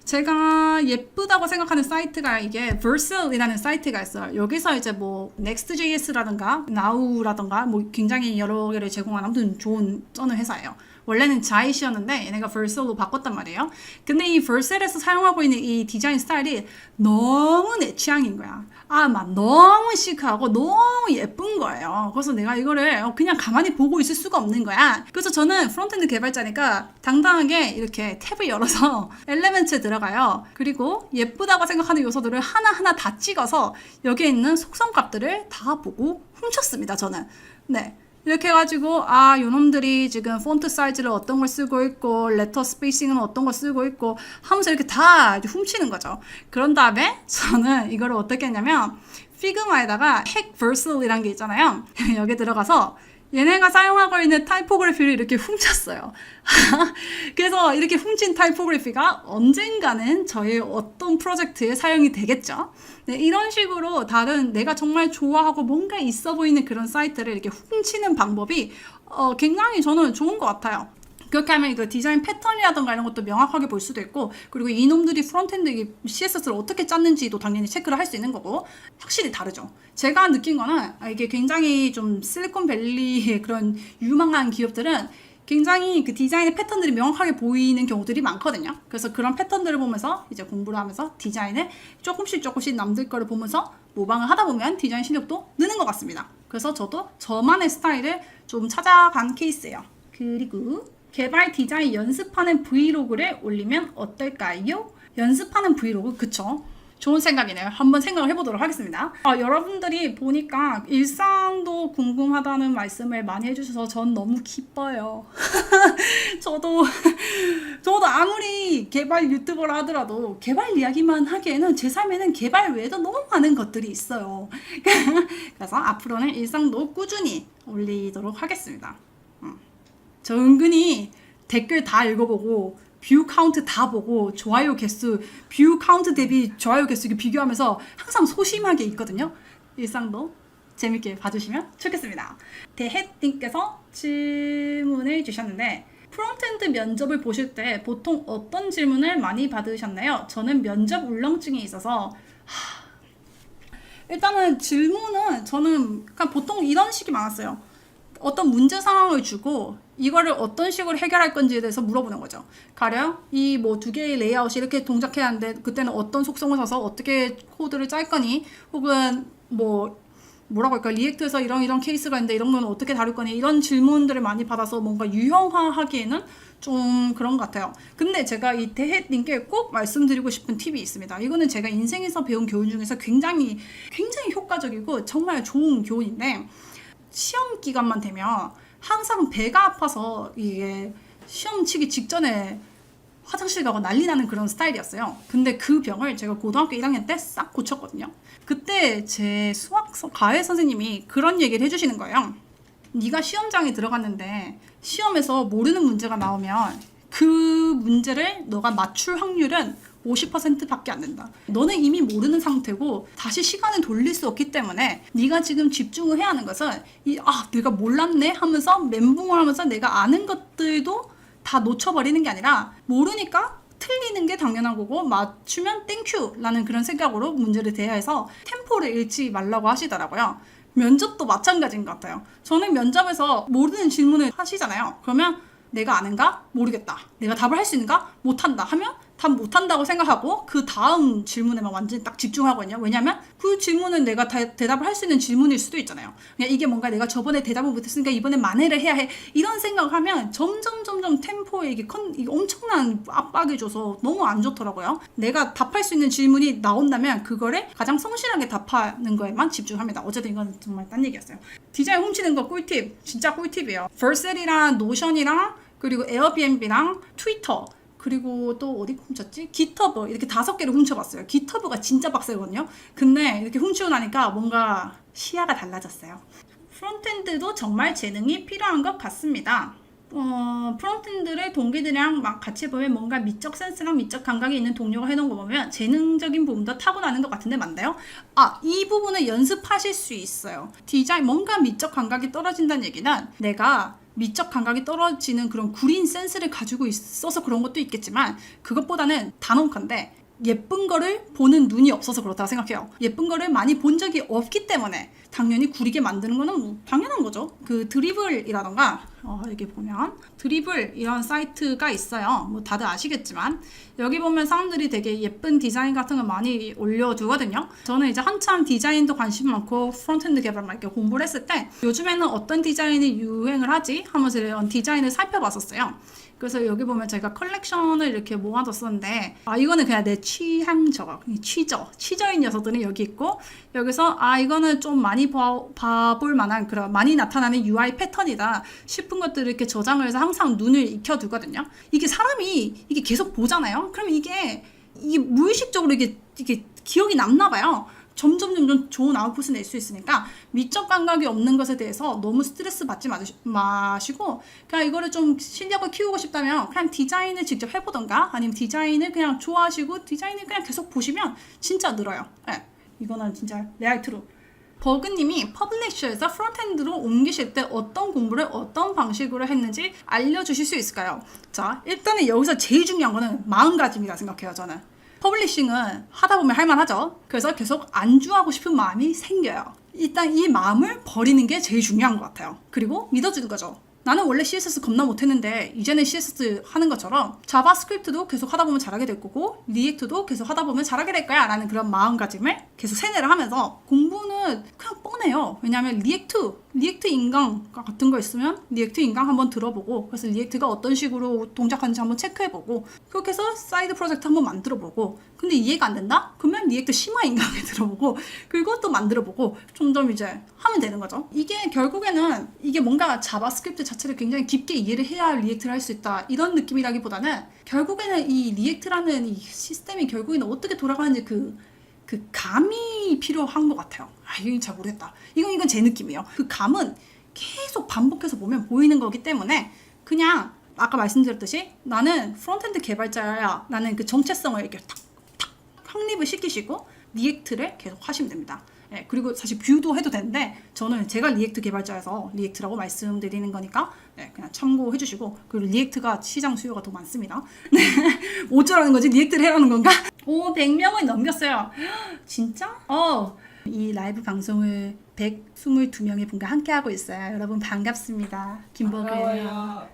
제가 예쁘다고 생각하는 사이트가 이게 Versal이라는 사이트가 있어요. 여기서 이제 뭐 Next.js라든가 Now라든가 뭐 굉장히 여러 개를 제공하는 아무튼 좋은 써는 회사예요. 원래는 자이시였는데 얘네가 Versal로 바꿨단 말이에요. 근데 이 Versal에서 사용하고 있는 이 디자인 스타일이 너무 내 취향인 거야. 막 너무 시크하고 너무 예쁜 거예요. 그래서 내가 이거를 그냥 가만히 보고 있을 수가 없는 거야. 그래서 저는 프론트엔드 개발자니까 당당하게 이렇게 탭을 열어서 엘리멘트에 들어가요. 그리고 예쁘다고 생각하는 요소들을 하나하나 다 찍어서 여기에 있는 속성 값들을 다 보고 훔쳤습니다. 저는. 네. 이렇게 해가지고 요놈들이 지금 폰트 사이즈를 어떤 걸 쓰고 있고 레터 스페이싱은 어떤 걸 쓰고 있고 하면서 이렇게 다 훔치는 거죠. 그런 다음에 저는 이거를 어떻게 했냐면 피그마에다가 핵 Versal이라는 게 있잖아요. 여기 들어가서 얘네가 사용하고 있는 타이포그래피를 이렇게 훔쳤어요. 그래서 이렇게 훔친 타이포그래피가 언젠가는 저의 어떤 프로젝트에 사용이 되겠죠. 네, 이런 식으로 다른 내가 정말 좋아하고 뭔가 있어 보이는 그런 사이트를 이렇게 훔치는 방법이 굉장히 저는 좋은 것 같아요. 그렇게 하면 그 디자인 패턴이라던가 이런 것도 명확하게 볼 수도 있고, 그리고 이놈들이 프론트엔드 CSS를 어떻게 짰는지도 당연히 체크를 할 수 있는 거고, 확실히 다르죠. 제가 느낀 거는 이게 굉장히 좀 실리콘밸리의 그런 유망한 기업들은 굉장히 그 디자인의 패턴들이 명확하게 보이는 경우들이 많거든요. 그래서 그런 패턴들을 보면서 이제 공부를 하면서 디자인을 조금씩 남들 거를 보면서 모방을 하다 보면 디자인 실력도 느는 것 같습니다. 그래서 저도 저만의 스타일을 좀 찾아간 케이스예요. 그리고 개발 디자인 연습하는 브이로그를 올리면 어떨까요? 연습하는 브이로그, 그쵸? 좋은 생각이네요. 한번 생각을 해보도록 하겠습니다. 여러분들이 보니까 일상도 궁금하다는 말씀을 많이 해주셔서 전 너무 기뻐요. 저도 아무리 개발 유튜버라 하더라도 개발 이야기만 하기에는 제 삶에는 개발 외에도 너무 많은 것들이 있어요. 그래서 앞으로는 일상도 꾸준히 올리도록 하겠습니다. 저 은근히 댓글 다 읽어보고 뷰 카운트 다 보고 좋아요 개수, 뷰 카운트 대비 좋아요 개수 비교하면서 항상 소심하게 있거든요. 일상도 재밌게 봐주시면 좋겠습니다. 대햇님께서 질문을 주셨는데 프론트엔드 면접을 보실 때 보통 어떤 질문을 많이 받으셨나요? 저는 면접 울렁증이 있어서 일단은 질문은 저는 그냥 보통 이런 식이 많았어요. 어떤 문제 상황을 주고 이거를 어떤 식으로 해결할 건지에 대해서 물어보는 거죠. 가령 이 뭐 두 개의 레이아웃이 이렇게 동작해야 하는데 그때는 어떤 속성을 써서 어떻게 코드를 짤 거니, 혹은 뭐라고 할까, 리액트에서 이런 케이스가 있는데 이런 건 어떻게 다룰 거니, 이런 질문들을 많이 받아서 뭔가 유형화하기에는 좀 그런 것 같아요. 근데 제가 이 대햇님께 꼭 말씀드리고 싶은 팁이 있습니다. 이거는 제가 인생에서 배운 교훈 중에서 굉장히 효과적이고 정말 좋은 교훈인데, 시험 기간만 되면 항상 배가 아파서 이게 시험 치기 직전에 화장실 가고 난리 나는 그런 스타일이었어요. 근데 그 병을 제가 고등학교 1학년 때 싹 고쳤거든요. 그때 제 과외 선생님이 그런 얘기를 해주시는 거예요. 네가 시험장에 들어갔는데 시험에서 모르는 문제가 나오면 그 문제를 너가 맞출 확률은 50%밖에 안 된다. 너는 이미 모르는 상태고 다시 시간을 돌릴 수 없기 때문에 네가 지금 집중을 해야 하는 것은 내가 몰랐네 하면서 멘붕을 하면서 내가 아는 것들도 다 놓쳐버리는 게 아니라 모르니까 틀리는 게 당연한 거고 맞추면 땡큐 라는 그런 생각으로 문제를 대해서 템포를 잃지 말라고 하시더라고요. 면접도 마찬가지인 것 같아요. 저는 면접에서 모르는 질문을 하시잖아요. 그러면 내가 아는가? 모르겠다. 내가 답을 할 수 있는가? 못한다 하면 답 못한다고 생각하고 그 다음 질문에만 완전히 딱 집중하거든요. 왜냐면 그 질문은 내가 대답을 할 수 있는 질문일 수도 있잖아요. 그냥 이게 뭔가 내가 저번에 대답을 못했으니까 이번에 만회를 해야 해, 이런 생각을 하면 점점 템포에 이게 엄청난 압박이 줘서 너무 안 좋더라고요. 내가 답할 수 있는 질문이 나온다면 그거를 가장 성실하게 답하는 거에만 집중합니다. 어쨌든 이건 정말 딴 얘기였어요. 디자인 훔치는 거 꿀팁, 진짜 꿀팁이에요. 벌셀이랑 노션이랑 그리고 에어비앤비랑 트위터, 그리고 또 어디 훔쳤지? 깃허브, 이렇게 5개를 훔쳐봤어요. 깃허브가 진짜 빡세거든요. 근데 이렇게 훔치고 나니까 뭔가 시야가 달라졌어요. 프론트엔드도 정말 재능이 필요한 것 같습니다. 프론트엔드를 동기들이랑 막 같이 보면 뭔가 미적 센스랑 미적 감각이 있는 동료가 해놓은 거 보면 재능적인 부분도 타고나는 것 같은데 맞나요? 이 부분을 연습하실 수 있어요. 디자인, 뭔가 미적 감각이 떨어진다는 얘기는 내가 미적 감각이 떨어지는 그런 구린 센스를 가지고 있어서 그런 것도 있겠지만 그것보다는 단언컨대 예쁜 거를 보는 눈이 없어서 그렇다고 생각해요. 예쁜 거를 많이 본 적이 없기 때문에 당연히 구리게 만드는 거는 뭐 당연한 거죠. 그 드리블이라던가 여기 보면 드리블 이런 사이트가 있어요. 뭐 다들 아시겠지만 여기 보면 사람들이 되게 예쁜 디자인 같은 거 많이 올려두거든요. 저는 이제 한참 디자인도 관심 많고 프론트엔드 개발 막 이렇게 공부를 했을 때 요즘에는 어떤 디자인이 유행을 하지 하면서 이런 디자인을 살펴봤었어요. 그래서 여기 보면 제가 컬렉션을 이렇게 모아뒀었는데 이거는 그냥 내 취향 저거 취저인 녀석들은 여기 있고 여기서 이거는 좀 많이 봐볼 만한 그런 많이 나타나는 UI 패턴이다 싶은 것들을 이렇게 저장을 해서 항상 눈을 익혀두거든요. 이게 사람이 이게 계속 보잖아요. 그럼 이게 무의식적으로 이게 기억이 남나 봐요. 점점 좋은 아웃풋을 낼 수 있으니까 미적 감각이 없는 것에 대해서 너무 스트레스 받지 마시고 그냥 이거를 좀 실력을 키우고 싶다면 그냥 디자인을 직접 해보던가 아니면 디자인을 그냥 좋아하시고 디자인을 그냥 계속 보시면 진짜 늘어요. 네, 이거는 진짜 레알트루. 버그님이 퍼블리셔에서 프론트엔드로 옮기실 때 어떤 공부를 어떤 방식으로 했는지 알려주실 수 있을까요? 자, 일단은 여기서 제일 중요한 거는 마음가짐이라 생각해요. 저는 퍼블리싱은 하다 보면 할만하죠. 그래서 계속 안주하고 싶은 마음이 생겨요. 일단 이 마음을 버리는 게 제일 중요한 것 같아요. 그리고 믿어주는 거죠. 나는 원래 CSS 겁나 못했는데 이제는 CSS 하는 것처럼 자바스크립트도 계속 하다 보면 잘하게 될 거고 리액트도 계속 하다 보면 잘하게 될 거야 라는 그런 마음가짐을 계속 세뇌를 하면서 공부는 그냥 뻔해요. 왜냐하면 리액트 인강 같은 거 있으면 리액트 인강 한번 들어보고 그래서 리액트가 어떤 식으로 동작하는지 한번 체크해보고 그렇게 해서 사이드 프로젝트 한번 만들어보고 근데 이해가 안 된다? 그러면 리액트 심화 인강을 들어보고 그리고 또 만들어보고 점점 이제 하면 되는 거죠. 이게 결국에는 이게 뭔가 자바스크립트 자체를 굉장히 깊게 이해를 해야 리액트를 할 수 있다 이런 느낌이라기보다는 결국에는 이 리액트라는 이 시스템이 결국에는 어떻게 돌아가는지 그 감이 필요한 것 같아요. 이건 잘 모르겠다. 이건 제 느낌이에요. 그 감은 계속 반복해서 보면 보이는 거기 때문에 그냥 아까 말씀드렸듯이 나는 프론트엔드 개발자야. 나는 그 정체성을 이렇게 탁 확립을 시키시고 리액트를 계속 하시면 됩니다. 네, 그리고 사실 뷰도 해도 되는데 저는 제가 리액트 개발자여서 리액트라고 말씀드리는 거니까 네, 그냥 참고해 주시고 그리고 리액트가 시장 수요가 더 많습니다. 네, 어쩌라는 거지? 리액트를 해라는 건가? 100명을 넘겼어요. 진짜? 이 라이브 방송을 122명의 분과 함께하고 있어요. 여러분 반갑습니다. 김버그예요.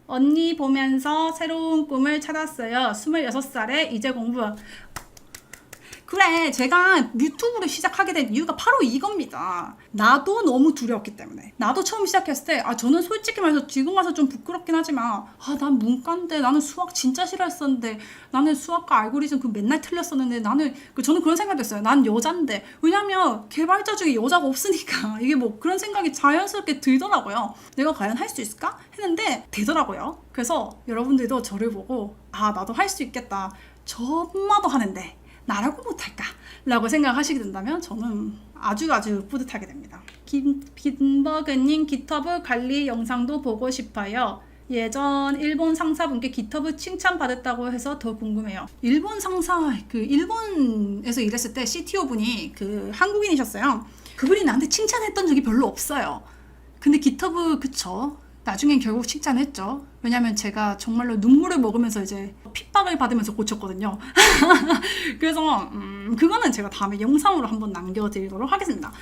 언니 보면서 새로운 꿈을 찾았어요. 26살에 이제 공부. 그래, 제가 유튜브를 시작하게 된 이유가 바로 이겁니다. 나도 너무 두려웠기 때문에. 나도 처음 시작했을 때 저는 솔직히 말해서 지금 와서 좀 부끄럽긴 하지만 난 문과인데 나는 수학 진짜 싫어했었는데 나는 수학과 알고리즘 맨날 틀렸었는데 저는 그런 생각이 들었어요. 난 여잔데. 왜냐면 개발자 중에 여자가 없으니까 이게 뭐 그런 생각이 자연스럽게 들더라고요. 내가 과연 할 수 있을까? 했는데 되더라고요. 그래서 여러분들도 저를 보고 나도 할 수 있겠다. 저마도 하는데 나라고 못할까? 라고 생각하시게 된다면 저는 아주 뿌듯하게 됩니다. 김버그님 기터브 관리 영상도 보고 싶어요. 예전 일본 상사분께 기터브 칭찬받았다고 해서 더 궁금해요. 일본 상사, 일본에서 일했을 때 CTO 분이 한국인이셨어요. 그분이 나한테 칭찬했던 적이 별로 없어요. 근데 기터브 그쵸? 나중엔 결국 칭찬했죠. 왜냐면 제가 정말로 눈물을 먹으면서 이제 핍박을 받으면서 고쳤거든요. 그래서 그거는 제가 다음에 영상으로 한번 남겨드리도록 하겠습니다.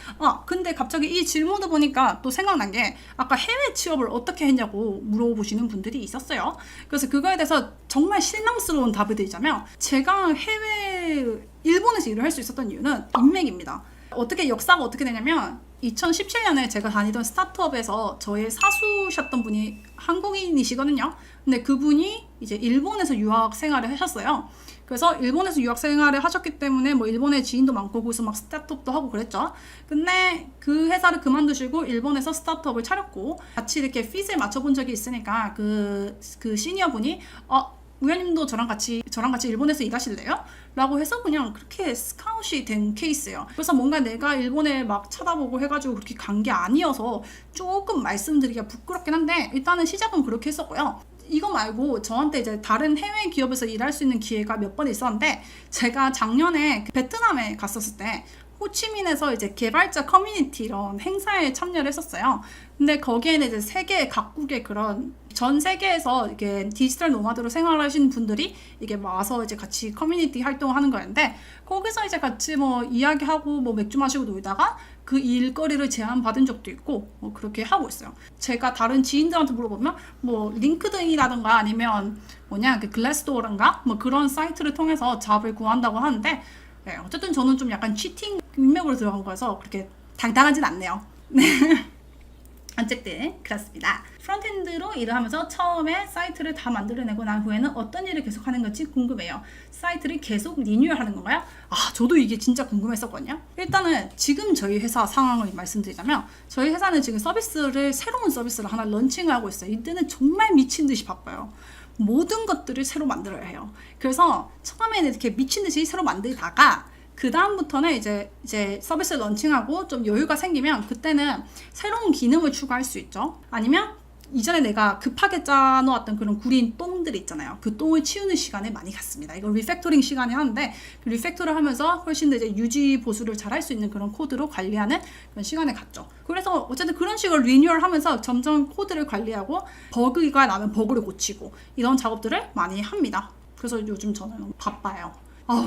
근데 갑자기 이 질문을 보니까 또 생각난 게 아까 해외 취업을 어떻게 했냐고 물어보시는 분들이 있었어요. 그래서 그거에 대해서 정말 실망스러운 답을 드리자면 제가 일본에서 일을 할 수 있었던 이유는 인맥입니다. 역사가 어떻게 되냐면 2017년에 제가 다니던 스타트업에서 저의 사수셨던 분이 한국인이시거든요. 근데 그분이 이제 일본에서 유학 생활을 하셨어요. 그래서 일본에서 유학 생활을 하셨기 때문에 뭐 일본에 지인도 많고 거기서 막 스타트업도 하고 그랬죠. 근데 그 회사를 그만두시고 일본에서 스타트업을 차렸고 같이 이렇게 핏을 맞춰본 적이 있으니까 그 시니어 분이 우연님도 저랑 같이 일본에서 일하실래요? 라고 해서 그냥 그렇게 스카웃이 된 케이스예요. 그래서 뭔가 내가 일본에 막 찾아보고 해가지고 그렇게 간 게 아니어서 조금 말씀드리기가 부끄럽긴 한데 일단은 시작은 그렇게 했었고요. 이거 말고 저한테 이제 다른 해외 기업에서 일할 수 있는 기회가 몇 번 있었는데 제가 작년에 베트남에 갔었을 때 호치민에서 이제 개발자 커뮤니티 이런 행사에 참여를 했었어요. 근데 거기에는 이제 세계 각국의 그런 전 세계에서 이게 디지털 노마드로 생활하시는 분들이 이게 와서 이제 같이 커뮤니티 활동을 하는 거였는데 거기서 이제 같이 뭐 이야기하고 뭐 맥주 마시고 놀다가 그 일거리를 제안받은 적도 있고 뭐 그렇게 하고 있어요. 제가 다른 지인들한테 물어보면 뭐 링크드인이라든가 아니면 뭐냐 그 글래스도어인가 뭐 그런 사이트를 통해서 잡을 구한다고 하는데 네, 어쨌든 저는 좀 약간 치팅 인맥으로 들어간 거여서 그렇게 당당하진 않네요. 어쨌든 그렇습니다. 프론트엔드로 일을 하면서 처음에 사이트를 다 만들어내고 난 후에는 어떤 일을 계속 하는 건지 궁금해요. 사이트를 계속 리뉴얼하는 건가요? 저도 이게 진짜 궁금했었거든요. 일단은 지금 저희 회사 상황을 말씀드리자면 저희 회사는 지금 새로운 서비스를 하나 런칭을 하고 있어요. 이때는 정말 미친 듯이 바빠요. 모든 것들을 새로 만들어야 해요. 그래서 처음에는 이렇게 미친 듯이 새로 만들다가 그 다음부터는 이제 서비스를 런칭하고 좀 여유가 생기면 그때는 새로운 기능을 추가할 수 있죠. 아니면 이전에 내가 급하게 짜놓았던 그런 구린 똥들 있잖아요. 그 똥을 치우는 시간에 많이 갔습니다. 이거 리팩토링 시간에 하는데 그 리팩토를 하면서 훨씬 더 이제 유지 보수를 잘 할 수 있는 그런 코드로 관리하는 그런 시간에 갔죠. 그래서 어쨌든 그런 식으로 리뉴얼 하면서 점점 코드를 관리하고 버그가 나면 버그를 고치고 이런 작업들을 많이 합니다. 그래서 요즘 저는 너무 바빠요.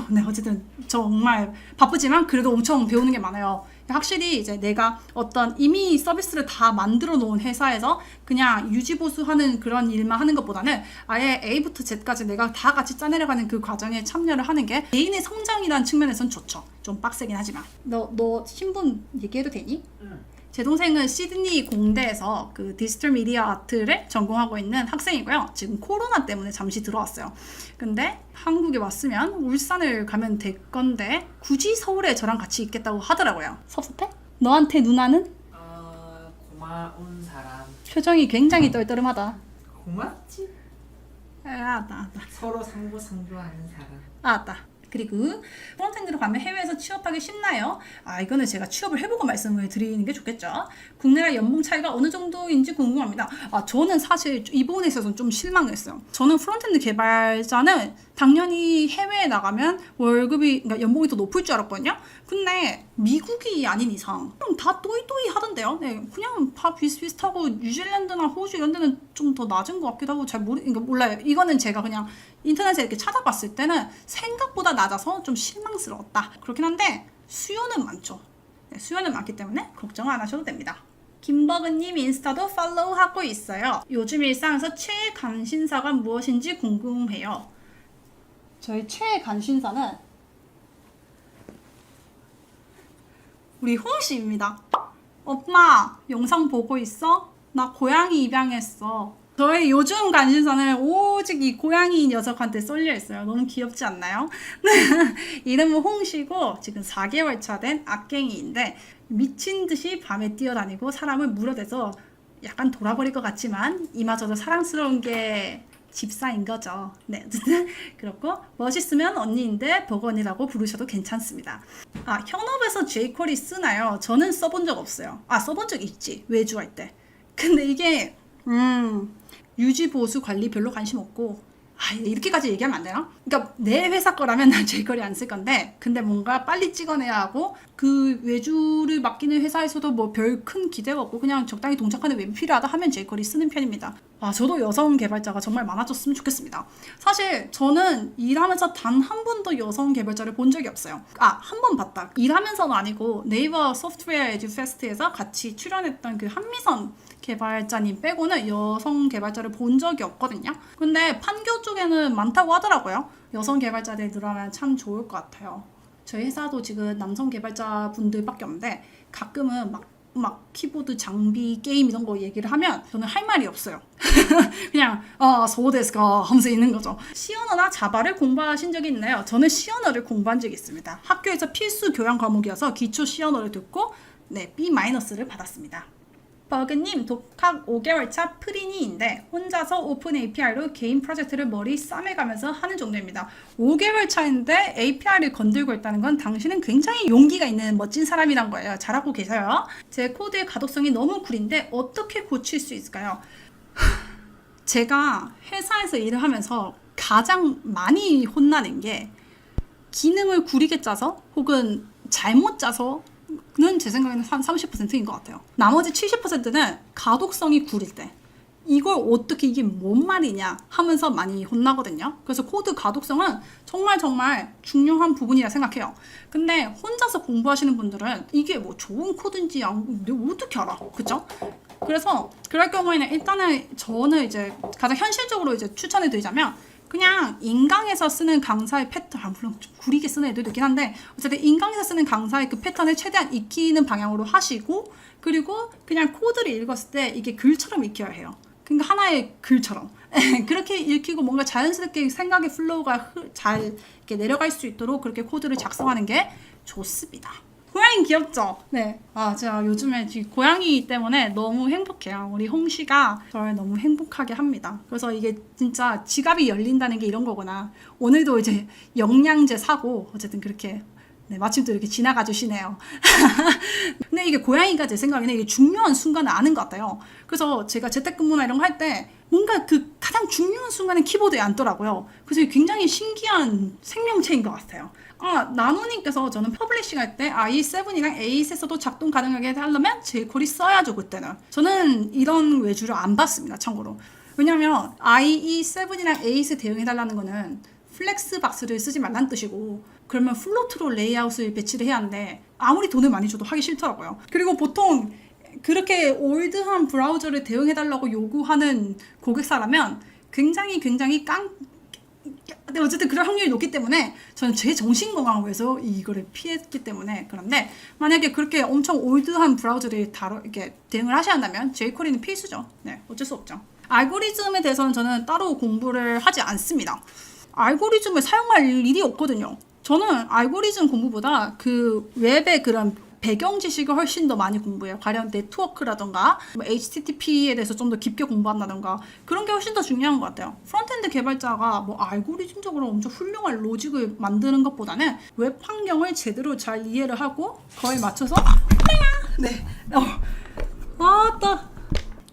네, 어쨌든 정말 바쁘지만 그래도 엄청 배우는 게 많아요. 확실히 이제 내가 어떤 이미 서비스를 다 만들어 놓은 회사에서 그냥 유지보수하는 그런 일만 하는 것보다는 아예 A부터 Z까지 내가 다 같이 짜내려가는 그 과정에 참여를 하는 게 개인의 성장이라는 측면에선 좋죠. 좀 빡세긴 하지만. 너 신분 얘기해도 되니? 응. 제 동생은 시드니 공대에서 그 디지털 미디어 아트를 전공하고 있는 학생이고요. 지금 코로나 때문에 잠시 들어왔어요. 근데 한국에 왔으면 울산을 가면 될 건데 굳이 서울에 저랑 같이 있겠다고 하더라고요. 섭섭해? 너한테 누나는? 고마운 사람. 표정이 굉장히 떨떠름하다. 고맙지? 알았다. 서로 상부상조하는 사람. 알았다. 그리고 프론트엔드로 가면 해외에서 취업하기 쉽나요? 이거는 제가 취업을 해보고 말씀을 드리는 게 좋겠죠. 국내랑 연봉 차이가 어느 정도인지 궁금합니다. 저는 사실 이 부분에 있어서는 좀 실망했어요. 저는 프론트엔드 개발자는 당연히 해외에 나가면 그러니까 연봉이 더 높을 줄 알았거든요. 근데 미국이 아닌 이상 다 또이또이 하던데요. 네, 그냥 다 비슷비슷하고 뉴질랜드나 호주 이런 데는 좀 더 낮은 것 같기도 하고 그러니까 몰라요. 이거는 제가 그냥 인터넷에 이렇게 찾아봤을 때는 생각보다 낮아서 좀 실망스러웠다. 그렇긴 한데 수요는 많죠. 네, 수요는 많기 때문에 걱정 안 하셔도 됩니다. 김버그님 인스타도 팔로우하고 있어요. 요즘 일상에서 최애 관심사가 무엇인지 궁금해요. 저희 최애 관심사는 우리 홍씨입니다. 엄마 영상 보고 있어? 나 고양이 입양했어. 저의 요즘 관심사는 오직 이 고양이 녀석한테 쏠려 있어요. 너무 귀엽지 않나요? 이름은 홍씨고 지금 4개월 차 된 악갱이인데 미친 듯이 밤에 뛰어다니고 사람을 물어대서 약간 돌아버릴 것 같지만 이마저도 사랑스러운 게 집사인 거죠. 네, 어쨌든 그렇고 멋있으면 언니인데 버거 언니라고 부르셔도 괜찮습니다. 현업에서 J콜이 쓰나요? 저는 써본 적 없어요. 써본 적 있지. 외주할 때. 근데 이게 유지 보수 관리 별로 관심 없고 이렇게까지 얘기하면 안 되나? 그러니까 내 회사 거라면 난 J콜이 안 쓸 건데 근데 뭔가 빨리 찍어내야 하고 그 외주를 맡기는 회사에서도 뭐 별 큰 기대가 없고 그냥 적당히 동작하는 웹이 필요하다 하면 J콜이 쓰는 편입니다. 저도 여성 개발자가 정말 많아졌으면 좋겠습니다. 사실 저는 일하면서 단 한 번도 여성 개발자를 본 적이 없어요. 한 번 봤다. 일하면서는 아니고 네이버 소프트웨어 에듀 페스트에서 같이 출연했던 그 한미선 개발자님 빼고는 여성 개발자를 본 적이 없거든요. 근데 판교 쪽에는 많다고 하더라고요. 여성 개발자들 늘어나면 참 좋을 것 같아요. 저희 회사도 지금 남성 개발자분들밖에 없는데 가끔은 막 키보드 장비 게임 이런 거 얘기를 하면 저는 할 말이 없어요. 그냥 소데스가 하면서 있는 거죠. C언어나 자바를 공부하신 적이 있나요? 저는 C언어를 공부한 적이 있습니다. 학교에서 필수 교양 과목이어서 기초 C언어를 듣고 B-를 받았습니다. 버그님, 독학 5개월 차 프리니인데 혼자서 오픈 API로 개인 프로젝트를 머리 싸매가면서 하는 정도입니다. 5개월 차인데 API를 건들고 있다는 건 당신은 굉장히 용기가 있는 멋진 사람이란 거예요. 잘하고 계셔요. 제 코드의 가독성이 너무 구린데 어떻게 고칠 수 있을까요? 제가 회사에서 일을 하면서 가장 많이 혼나는 게 기능을 구리게 짜서 혹은 잘못 짜서는 제 생각에는 한 30%인 것 같아요. 나머지 70%는 가독성이 구릴 때 이걸 어떻게 이게 뭔 말이냐 하면서 많이 혼나거든요. 그래서 코드 가독성은 정말 중요한 부분이라 생각해요. 근데 혼자서 공부하시는 분들은 이게 뭐 좋은 코드인지 내가 어떻게 알아? 그쵸? 그래서 그럴 경우에는 일단은 저는 이제 가장 현실적으로 이제 추천해 드리자면 그냥 인강에서 쓰는 강사의 패턴, 물론 좀 구리게 쓰는 애들도 있긴 한데 어쨌든 인강에서 쓰는 강사의 그 패턴을 최대한 익히는 방향으로 하시고 그리고 그냥 코드를 읽었을 때 이게 글처럼 익혀야 해요. 그러니까 하나의 글처럼 그렇게 읽히고 뭔가 자연스럽게 생각의 플로우가 잘 이렇게 내려갈 수 있도록 그렇게 코드를 작성하는 게 좋습니다. 고양이 귀엽죠? 네. 제가 요즘에 고양이 때문에 너무 행복해요. 우리 홍시가 저를 너무 행복하게 합니다. 그래서 이게 진짜 지갑이 열린다는 게 이런 거구나. 오늘도 이제 영양제 사고 어쨌든 그렇게 네, 마침 또 이렇게 지나가 주시네요. 근데 이게 고양이가 제 생각에는 이게 중요한 순간을 아는 것 같아요. 그래서 제가 재택근무나 이런 거 할 때 뭔가 그 가장 중요한 순간에 키보드에 앉더라고요. 그래서 굉장히 신기한 생명체인 것 같아요. 나누님께서 저는 퍼블리싱 할 때 i7이랑 A8에서도 작동 가능하게 하려면 jQuery 써야죠, 그때는. 저는 이런 외주를 안 받습니다, 참고로. 왜냐면 i7이랑 A8에 대응해달라는 거는 플렉스박스를 쓰지 말란 뜻이고 그러면 플로트로 레이아웃을 배치를 해야 하는데 아무리 돈을 많이 줘도 하기 싫더라고요. 그리고 보통 그렇게 올드한 브라우저를 대응해달라고 요구하는 고객사라면 굉장히 근데 어쨌든 그럴 확률이 높기 때문에 저는 제 정신건강을 위해서 이거를 피했기 때문에. 그런데 만약에 그렇게 엄청 올드한 브라우저를 이렇게 대응을 하셔야 한다면 jQuery는 필수죠. 네, 어쩔 수 없죠. 알고리즘에 대해서는 저는 따로 공부를 하지 않습니다. 알고리즘을 사용할 일이 없거든요. 저는 알고리즘 공부보다 그 웹의 그런 배경 지식을 훨씬 더 많이 공부해요. 가령 네트워크라던가 HTTP에 대해서 좀 더 깊게 공부한다던가 그런 게 훨씬 더 중요한 것 같아요. 프론트엔드 개발자가 뭐 알고리즘적으로 엄청 훌륭한 로직을 만드는 것보다는 웹 환경을 제대로 잘 이해를 하고 그거에 맞춰서 네.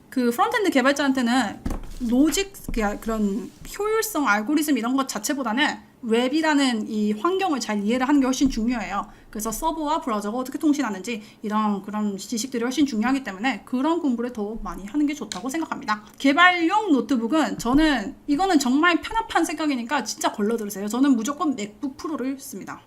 그 프론트엔드 개발자한테는 로직 그런 효율성 알고리즘 이런 것 자체보다는 웹이라는 이 환경을 잘 이해를 하는 게 훨씬 중요해요. 그래서 서버와 브라우저가 어떻게 통신하는지 이런 그런 지식들이 훨씬 중요하기 때문에 그런 공부를 더 많이 하는 게 좋다고 생각합니다. 개발용 노트북은 저는 이거는 정말 편협한 생각이니까 진짜 걸러 들으세요. 저는 무조건 맥북 프로를 씁니다.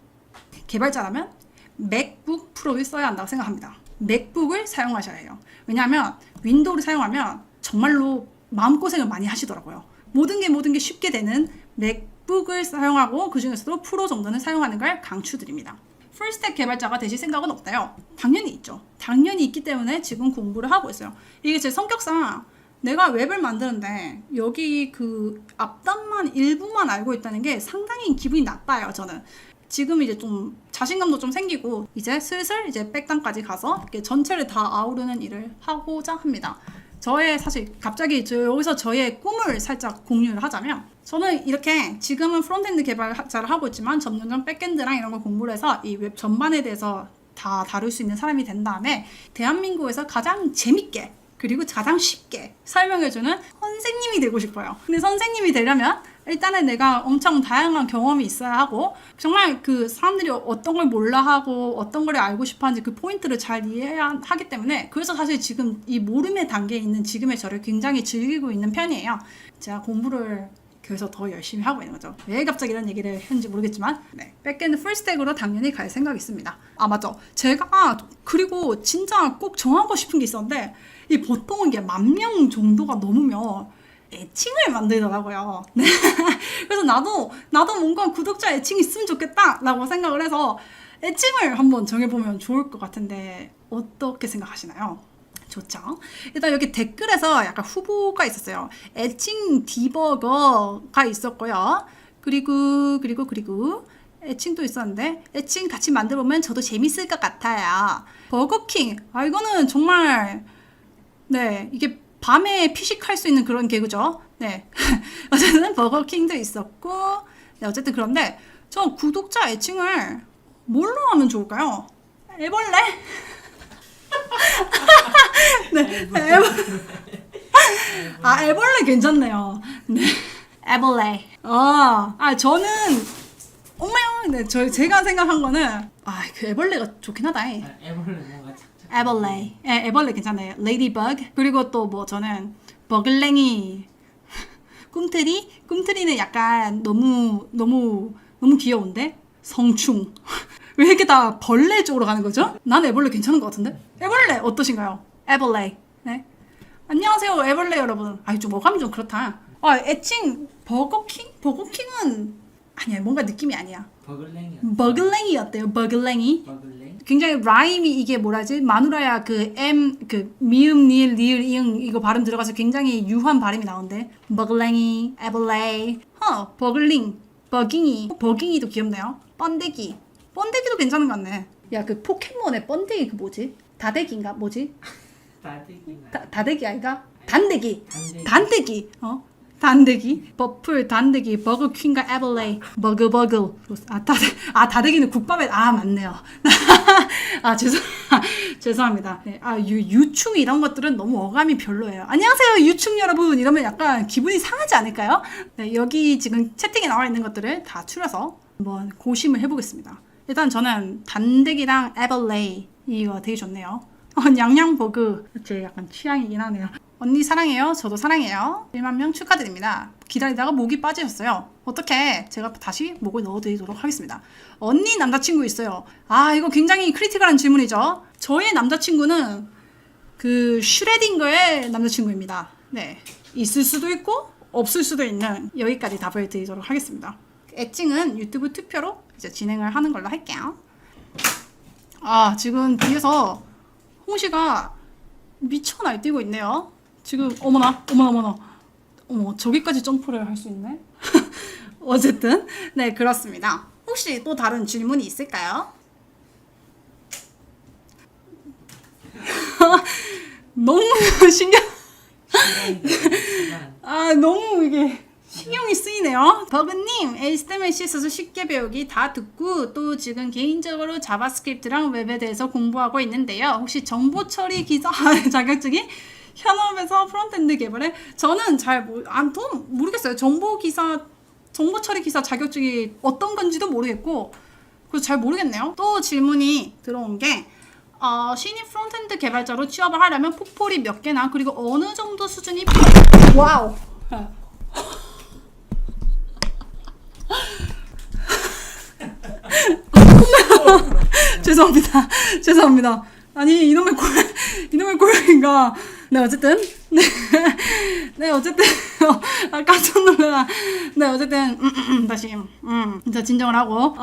개발자라면 맥북 프로를 써야 한다고 생각합니다. 맥북을 사용하셔야 해요. 왜냐하면 윈도우를 사용하면 정말로 마음고생을 많이 하시더라고요. 모든 게 쉽게 되는 맥북을 사용하고 그 중에서도 프로 정도는 사용하는 걸 강추드립니다. 풀스택 개발자가 되실 생각은 없나요? 당연히 있죠. 당연히 있기 때문에 지금 공부를 하고 있어요. 이게 제 성격상 내가 웹을 만드는데 여기 그 앞단만 일부만 알고 있다는 게 상당히 기분이 나빠요, 저는. 지금 이제 좀 자신감도 좀 생기고 이제 슬슬 이제 백단까지 가서 이렇게 전체를 다 아우르는 일을 하고자 합니다. 저의 사실 갑자기 여기서 저의 꿈을 살짝 공유를 하자면 저는 이렇게 지금은 프론트엔드 개발자를 하고 있지만 점점 백엔드랑 이런 걸 공부를 해서 이 웹 전반에 대해서 다 다룰 수 있는 사람이 된 다음에 대한민국에서 가장 재밌게 그리고 가장 쉽게 설명해주는 선생님이 되고 싶어요. 근데 선생님이 되려면 일단은 내가 엄청 다양한 경험이 있어야 하고 정말 그 사람들이 어떤 걸 몰라 하고 어떤 걸 알고 싶어 하는지 그 포인트를 잘 이해해야 하기 때문에 그래서 사실 지금 이 모름의 단계에 있는 지금의 저를 굉장히 즐기고 있는 편이에요. 제가 공부를 그래서 더 열심히 하고 있는 거죠. 왜 갑자기 이런 얘기를 했는지 모르겠지만 네, 백엔드 풀스택으로 당연히 갈 생각이 있습니다. 맞죠. 제가 그리고 진짜 꼭 정하고 싶은 게 있었는데 이 보통은 이게 10,000명 정도가 넘으면 애칭을 만들더라고요. 네. 그래서 나도 뭔가 구독자 애칭이 있으면 좋겠다라고 생각을 해서 애칭을 한번 정해보면 좋을 것 같은데 어떻게 생각하시나요? 좋죠. 일단 여기 댓글에서 약간 후보가 있었어요. 애칭 디버거가 있었고요. 그리고 애칭도 있었는데 애칭 같이 만들어보면 저도 재밌을 것 같아요. 버거킹. 이거는 정말 네, 이게 밤에 피식할 수 있는 그런 개그죠. 네. 어쨌든 버거킹도 있었고, 네, 어쨌든 그런데 저 구독자 애칭을 뭘로 하면 좋을까요? 애벌레? 네, 애벌레 괜찮네요. 네, 애벌레. 저는 엄마야. 네, 제가 생각한 거는 그 애벌레가 좋긴 하다. 애벌레 뭔가 착착. 애벌레. 애벌레 괜찮아요. 레이디버그. 그리고 또 뭐 저는 버글랭이. 꿈틀이는 약간 너무 귀여운데? 성충. 왜 이렇게 다 벌레 쪽으로 가는 거죠? 난 애벌레 괜찮은 것 같은데? 애벌레 어떠신가요? 애벌레. 네. 안녕하세요, 애벌레 여러분. 좀 어감이 좀 그렇다. 애칭 버거킹? 버거킹은 아니야, 뭔가 느낌이 아니야. 버글랭이 어때요? 버글랭이? 굉장히 라임이 이게 뭐라지? 마누라야 미음, 니을, 이응 이거 발음 들어가서 굉장히 유한 발음이 나오는데 버글랭이, 애벌레, 버글링, 버깅이도 귀엽네요. 번데기도 괜찮은 것 같네. 야, 그 포켓몬의 번데기 그 뭐지? 다대기인가? 뭐지? 다대기 아이가? 단대기. 단대기, 버플, 단대기, 버거킹과 애벌레, 버글. 다대기는 국밥에, 맞네요. 죄송합니다. 네, 유충 이런 것들은 너무 어감이 별로예요. 안녕하세요, 유충 여러분. 이러면 약간 기분이 상하지 않을까요? 네, 여기 지금 채팅에 나와 있는 것들을 다 추려서 한번 고심을 해보겠습니다. 일단 저는 단대기랑 애벌레, 이거 되게 좋네요. 냥냥버그, 제 약간 취향이긴 하네요. 언니 사랑해요. 저도 사랑해요. 1만 명 축하드립니다. 기다리다가 목이 빠지셨어요. 어떻게 제가 다시 목을 넣어드리도록 하겠습니다. 언니 남자친구 있어요. 이거 굉장히 크리티컬한 질문이죠. 저의 남자친구는 그 슈레딩거의 남자친구입니다. 네, 있을 수도 있고 없을 수도 있는, 여기까지 답을 드리도록 하겠습니다. 애칭은 유튜브 투표로 이제 진행을 하는 걸로 할게요. 지금 뒤에서 홍시가 미쳐 날뛰고 있네요. 지금 어머나 저기까지 점프를 할 수 있네. 어쨌든 네, 그렇습니다. 혹시 또 다른 질문이 있을까요? 너무 너무 이게 신경이 쓰이네요. 버그님, HTML/CSS 쉽게 배우기 다 듣고 또 지금 개인적으로 자바스크립트랑 웹에 대해서 공부하고 있는데요. 혹시 정보 처리 기사 자격증이 현업에서 프론트엔드 개발에? 저는 잘 모르겠어요. 정보 처리 기사 자격증이 어떤 건지도 모르겠고, 그래서 잘 모르겠네요. 또 질문이 들어온 게 신입 프론트엔드 개발자로 취업을 하려면 포폴이 몇 개나, 그리고 어느 정도 수준이 와우. 죄송합니다. 아니, 이놈의 고양이가. 네, 어쨌든. 깜짝 놀라. 네, 어쨌든, 다시, 진짜 진정을 하고.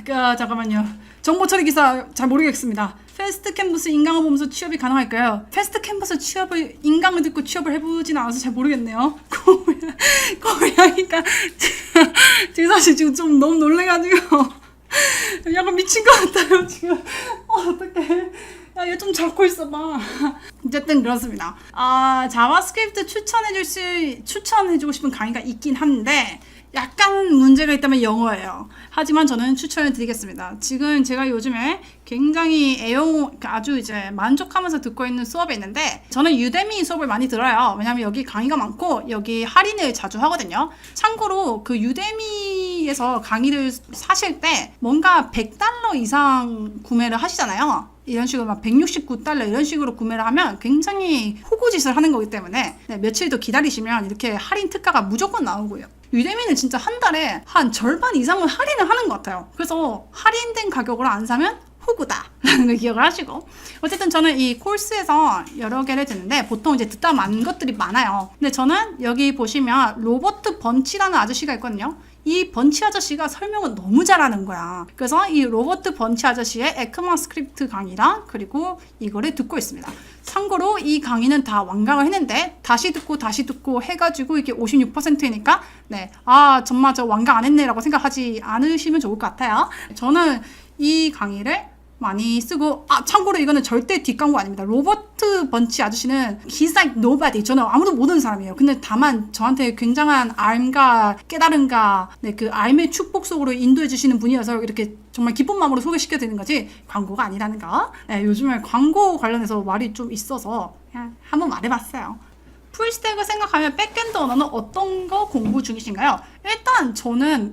잠깐만요. 정보 처리 기사 잘 모르겠습니다. 패스트 캔버스 인강을 보면서 취업이 가능할까요? 패스트 캔버스 인강을 듣고 취업을 해보진 않아서 잘 모르겠네요. 고양이가. 제가 사실 지금 좀 너무 놀래가지고. 약간 미친 것 같아요, 지금. 어떡해. 야, 얘 좀 잡고 있어봐. 어쨌든 그렇습니다. 자바스크립트 추천해주고 싶은 강의가 있긴 한데, 약간 문제가 있다면 영어예요. 하지만 저는 추천을 드리겠습니다. 지금 제가 요즘에 굉장히 아주 이제 만족하면서 듣고 있는 수업이 있는데, 저는 유데미 수업을 많이 들어요. 왜냐면 여기 강의가 많고 여기 할인을 자주 하거든요. 참고로 그 유데미에서 강의를 사실 때 뭔가 $100 이상 구매를 하시잖아요. 이런 식으로 막 $169 이런 식으로 구매를 하면 굉장히 호구짓을 하는 거기 때문에, 네, 며칠 더 기다리시면 이렇게 할인 특가가 무조건 나오고요. 유데미는 진짜 한 달에 한 절반 이상은 할인을 하는 것 같아요. 그래서 할인된 가격으로 안 사면 호구다라는 걸 기억을 하시고, 어쨌든 저는 이 코र्스에서 여러 개를 듣는데 보통 이제 듣다 만 것들이 많아요. 근데 저는 여기 보시면 로버트 번치라는 아저씨가 있거든요. 이 번치 아저씨가 설명을 너무 잘하는 거야. 그래서 이 로버트 번치 아저씨의 에크마스크립트 강의랑 그리고 이거를 듣고 있습니다. 참고로 이 강의는 다 완강을 했는데 다시 듣고 해가지고 이게 56%니까 네, 정말 저 완강 안 했네 라고 생각하지 않으시면 좋을 것 같아요. 저는 이 강의를 많이 쓰고, 참고로 이거는 절대 뒷광고 아닙니다. 로버트 번치 아저씨는 he's like nobody. 저는 아무도 모르는 사람이에요. 근데 다만 저한테 굉장한 알과 깨달음과 그 알의 축복 속으로 인도해 주시는 분이어서 이렇게 정말 기쁜 마음으로 소개시켜 드리는 거지 광고가 아니라는 거. 네, 요즘에 광고 관련해서 말이 좀 있어서 그냥 한번 말해봤어요. 풀스택을 생각하면 백엔드 언어는 어떤 거 공부 중이신가요? 일단 저는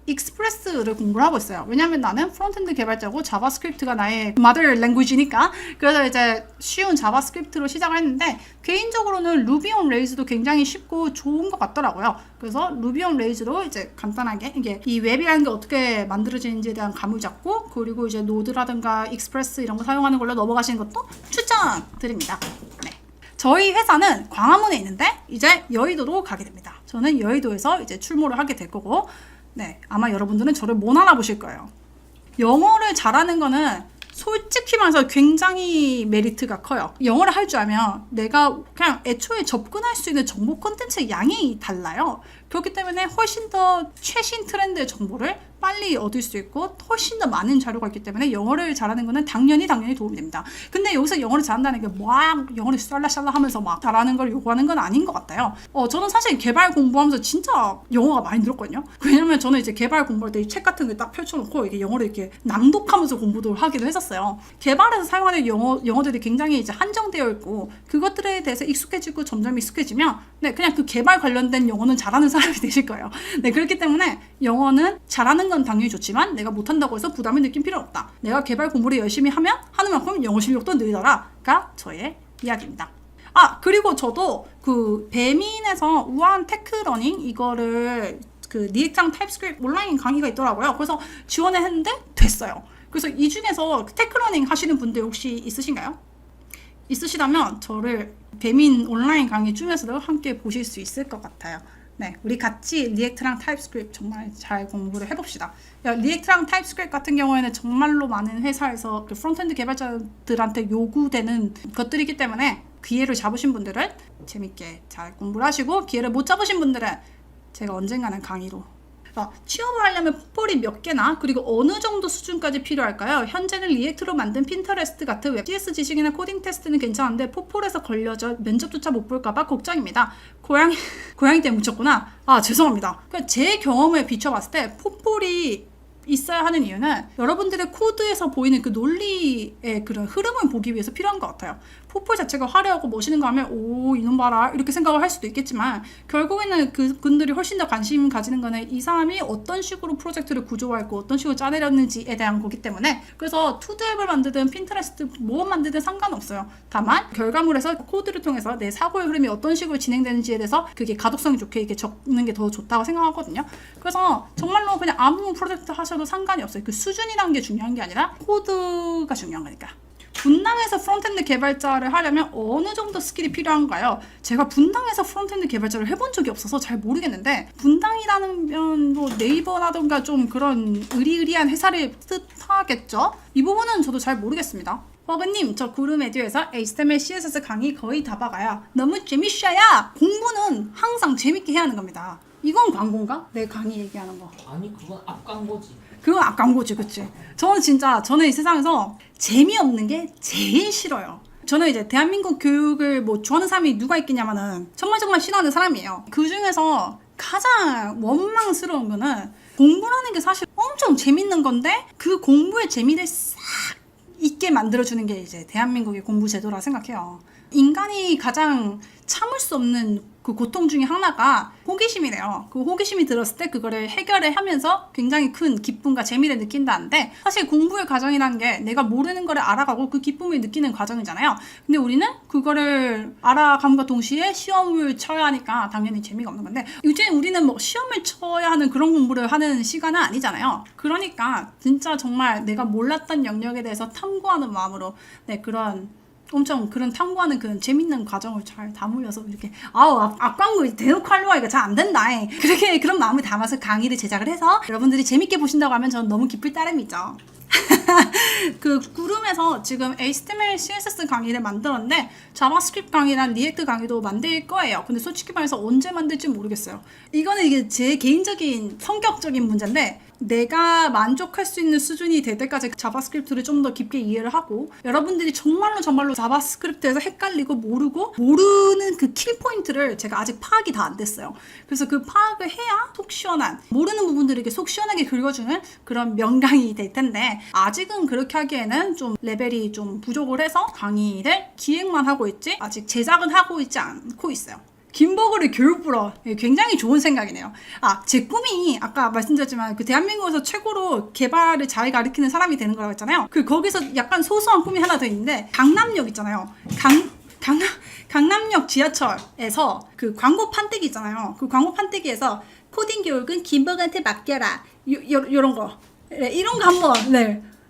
익스프레스를 공부를 하고 있어요. 왜냐면 나는 프론트엔드 개발자고 자바스크립트가 나의 mother language니까. 그래서 이제 쉬운 자바스크립트로 시작을 했는데 개인적으로는 루비 온 레이즈도 굉장히 쉽고 좋은 것 같더라고요. 그래서 루비 온 레이즈로 이제 간단하게 이게 이 웹이라는 게 어떻게 만들어지는지에 대한 감을 잡고 그리고 이제 노드라든가 익스프레스 이런 거 사용하는 걸로 넘어가시는 것도 추천드립니다. 네. 저희 회사는 광화문에 있는데 이제 여의도로 가게 됩니다. 저는 여의도에서 이제 출모를 하게 될 거고 네, 아마 여러분들은 저를 못 알아보실 거예요. 영어를 잘하는 거는 솔직히 말해서 굉장히 메리트가 커요. 영어를 할 줄 알면 내가 그냥 애초에 접근할 수 있는 정보 콘텐츠의 양이 달라요. 그렇기 때문에 훨씬 더 최신 트렌드의 정보를 빨리 얻을 수 있고 훨씬 더 많은 자료가 있기 때문에 영어를 잘하는 거는 당연히 도움이 됩니다. 근데 여기서 영어를 잘한다는 게 막 영어를 샬라샬라 하면서 막 잘하는 걸 요구하는 건 아닌 것 같아요. 저는 사실 개발 공부하면서 진짜 영어가 많이 늘었거든요. 왜냐면 저는 이제 개발 공부할 때 이 책 같은 거 딱 펼쳐놓고 이게 영어를 이렇게 낭독하면서 공부도 하기도 했었어요. 개발에서 사용하는 영어들이 굉장히 이제 한정되어 있고 그것들에 대해서 익숙해지고 점점 익숙해지면 네, 그냥 그 개발 관련된 영어는 잘하는 사람이 되실 거예요. 네, 그렇기 때문에 영어는 잘하는 건 당연히 좋지만 내가 못한다고 해서 부담을 느낄 필요는 없다. 내가 개발 공부를 열심히 하면 하는 만큼 영어 실력도 늘더라가 저의 이야기입니다. 그리고 저도 그 배민에서 우한 테크러닝 이거를 그 리액트랑 타입스크립트 온라인 강의가 있더라고요. 그래서 지원을 했는데 됐어요. 그래서 이 중에서 테크러닝 하시는 분들 혹시 있으신가요? 있으시다면 저를 배민 온라인 강의 중에서도 함께 보실 수 있을 것 같아요. 네, 우리 같이 리액트랑 타입스크립트 정말 잘 공부를 해봅시다. 리액트랑 타입스크립트 같은 경우에는 정말로 많은 회사에서 그 프론트엔드 개발자들한테 요구되는 것들이기 때문에 기회를 잡으신 분들은 재밌게 잘 공부를 하시고 기회를 못 잡으신 분들은 제가 언젠가는 강의로 취업을 하려면 포폴이 몇 개나 그리고 어느 정도 수준까지 필요할까요? 현재는 리액트로 만든 핀터레스트 같은 웹 CS 지식이나 코딩 테스트는 괜찮은데 포폴에서 걸려져 면접조차 못 볼까봐 걱정입니다. 고양이 때문에 묻혔구나. 죄송합니다. 제 경험을 비춰봤을 때 포폴이 있어야 하는 이유는 여러분들의 코드에서 보이는 그 논리의 그런 흐름을 보기 위해서 필요한 것 같아요. 포폴 자체가 화려하고 멋있는 거 하면 오 이놈 봐라 이렇게 생각을 할 수도 있겠지만 결국에는 그분들이 훨씬 더 관심 가지는 거는 이 사람이 어떤 식으로 프로젝트를 구조화했고 어떤 식으로 짜내렸는지에 대한 거기 때문에 그래서 투드앱을 만들든 핀터레스트 뭐 만들든 상관없어요. 다만 결과물에서 코드를 통해서 내 사고의 흐름이 어떤 식으로 진행되는지에 대해서 그게 가독성이 좋게 이렇게 적는 게 더 좋다고 생각하거든요. 그래서 정말로 그냥 아무 프로젝트 하셔도 상관이 없어요. 그 수준이라는 게 중요한 게 아니라 코드가 중요한 거니까. 분당에서 프론트엔드 개발자를 하려면 어느 정도 스킬이 필요한가요? 제가 분당에서 프론트엔드 개발자를 해본 적이 없어서 잘 모르겠는데 분당이라는 뭐 네이버라던가 좀 그런 의리의리한 회사를 뜻하겠죠? 이 부분은 저도 잘 모르겠습니다. 허그님, 저 구름에듀에서 HTML, CSS 강의 거의 다 봐가요. 너무 재밌어요. 공부는 항상 재밌게 해야 하는 겁니다. 이건 광고인가? 내 강의 얘기하는 거. 아니 그건 앞광고지. 그건 앞광고지, 그치? 저는 이 세상에서 재미없는 게 제일 싫어요. 저는 이제 대한민국 교육을 뭐 좋아하는 사람이 누가 있겠냐면은 정말 싫어하는 사람이에요. 그 중에서 가장 원망스러운 거는 공부라는 게 사실 엄청 재밌는 건데 그 공부의 재미를 싹 있게 만들어주는 게 이제 대한민국의 공부 제도라 생각해요. 인간이 가장 참을 수 없는 그 고통 중에 하나가 호기심이래요. 그 호기심이 들었을 때 그거를 해결을 하면서 굉장히 큰 기쁨과 재미를 느낀다는데 사실 공부의 과정이라는 게 내가 모르는 거를 알아가고 그 기쁨을 느끼는 과정이잖아요. 근데 우리는 그거를 알아감과 동시에 시험을 쳐야 하니까 당연히 재미가 없는 건데 요즘 우리는 뭐 시험을 쳐야 하는 그런 공부를 하는 시간은 아니잖아요. 그러니까 진짜 정말 내가 몰랐던 영역에 대해서 탐구하는 마음으로 엄청 그런 탐구하는 그런 재밌는 과정을 잘 담으려서 이렇게 앞광고 대놓고 하려고 이거 잘 안 된다. 그렇게 그런 마음을 담아서 강의를 제작을 해서 여러분들이 재밌게 보신다고 하면 저는 너무 기쁠 따름이죠. 그 구름에서 지금 HTML, CSS 강의를 만들었는데 자바스크립트 강의랑 리액트 강의도 만들 거예요. 근데 솔직히 말해서 언제 만들지 모르겠어요. 이거는 이게 제 개인적인 성격적인 문제인데 내가 만족할 수 있는 수준이 될 때까지 자바스크립트를 좀 더 깊게 이해를 하고 여러분들이 정말로 자바스크립트에서 헷갈리고 모르는 그 킬포인트를 제가 아직 파악이 다 안 됐어요. 그래서 그 파악을 해야 속 시원한 모르는 부분들을 속 시원하게 긁어주는 그런 명강이 될 텐데 아직은 그렇게 하기에는 좀 레벨이 좀 부족을 해서 강의를 기획만 하고 있지 아직 제작은 하고 있지 않고 있어요. 김버글의 교육부러 굉장히 좋은 생각이네요. 제 꿈이 아까 말씀드렸지만 그 대한민국에서 최고로 개발을 잘 가르치는 사람이 되는 거라고 했잖아요. 거기서 약간 소소한 꿈이 하나 더 있는데 강남역 있잖아요. 강남역 지하철에서 그 광고 판때기 있잖아요. 그 광고 판때기에서 코딩 교육은 김버글한테 맡겨라. 요런 거. 네, 이런 거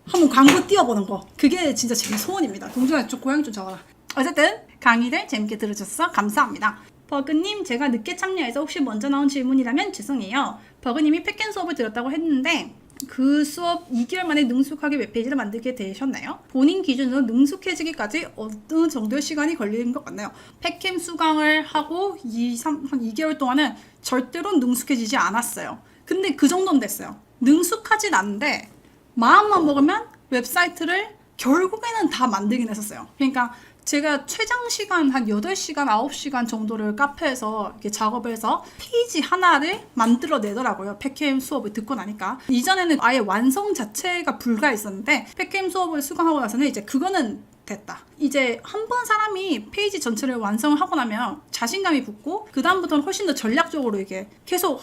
한번 광고 띄워보는 거. 그게 진짜 제 소원입니다. 동준아, 저 고양이 좀 잡아라. 어쨌든 강의를 재밌게 들어주셔서 감사합니다. 버그님, 제가 늦게 참여해서 혹시 먼저 나온 질문이라면 죄송해요. 버그님이 팩앤 수업을 들었다고 했는데 그 수업 2개월 만에 능숙하게 웹페이지를 만들게 되셨나요? 본인 기준으로 능숙해지기까지 어느 정도의 시간이 걸리는 것 같나요? 팩캠 수강을 하고 한 2개월 동안은 절대로 능숙해지지 않았어요. 근데 그 정도는 됐어요. 능숙하진 않은데 마음만 먹으면 웹사이트를 결국에는 다 만들긴 했었어요. 그러니까 제가 최장 시간 한 8시간, 9시간 정도를 카페에서 이렇게 작업을 해서 페이지 하나를 만들어내더라고요. 팩캠 수업을 듣고 나니까. 이전에는 아예 완성 자체가 불가했었는데 팩캠 수업을 수강하고 나서는 이제 그거는 됐다. 이제 한 번 사람이 페이지 전체를 완성을 하고 나면 자신감이 붙고 그 다음부터는 훨씬 더 전략적으로 이게 계속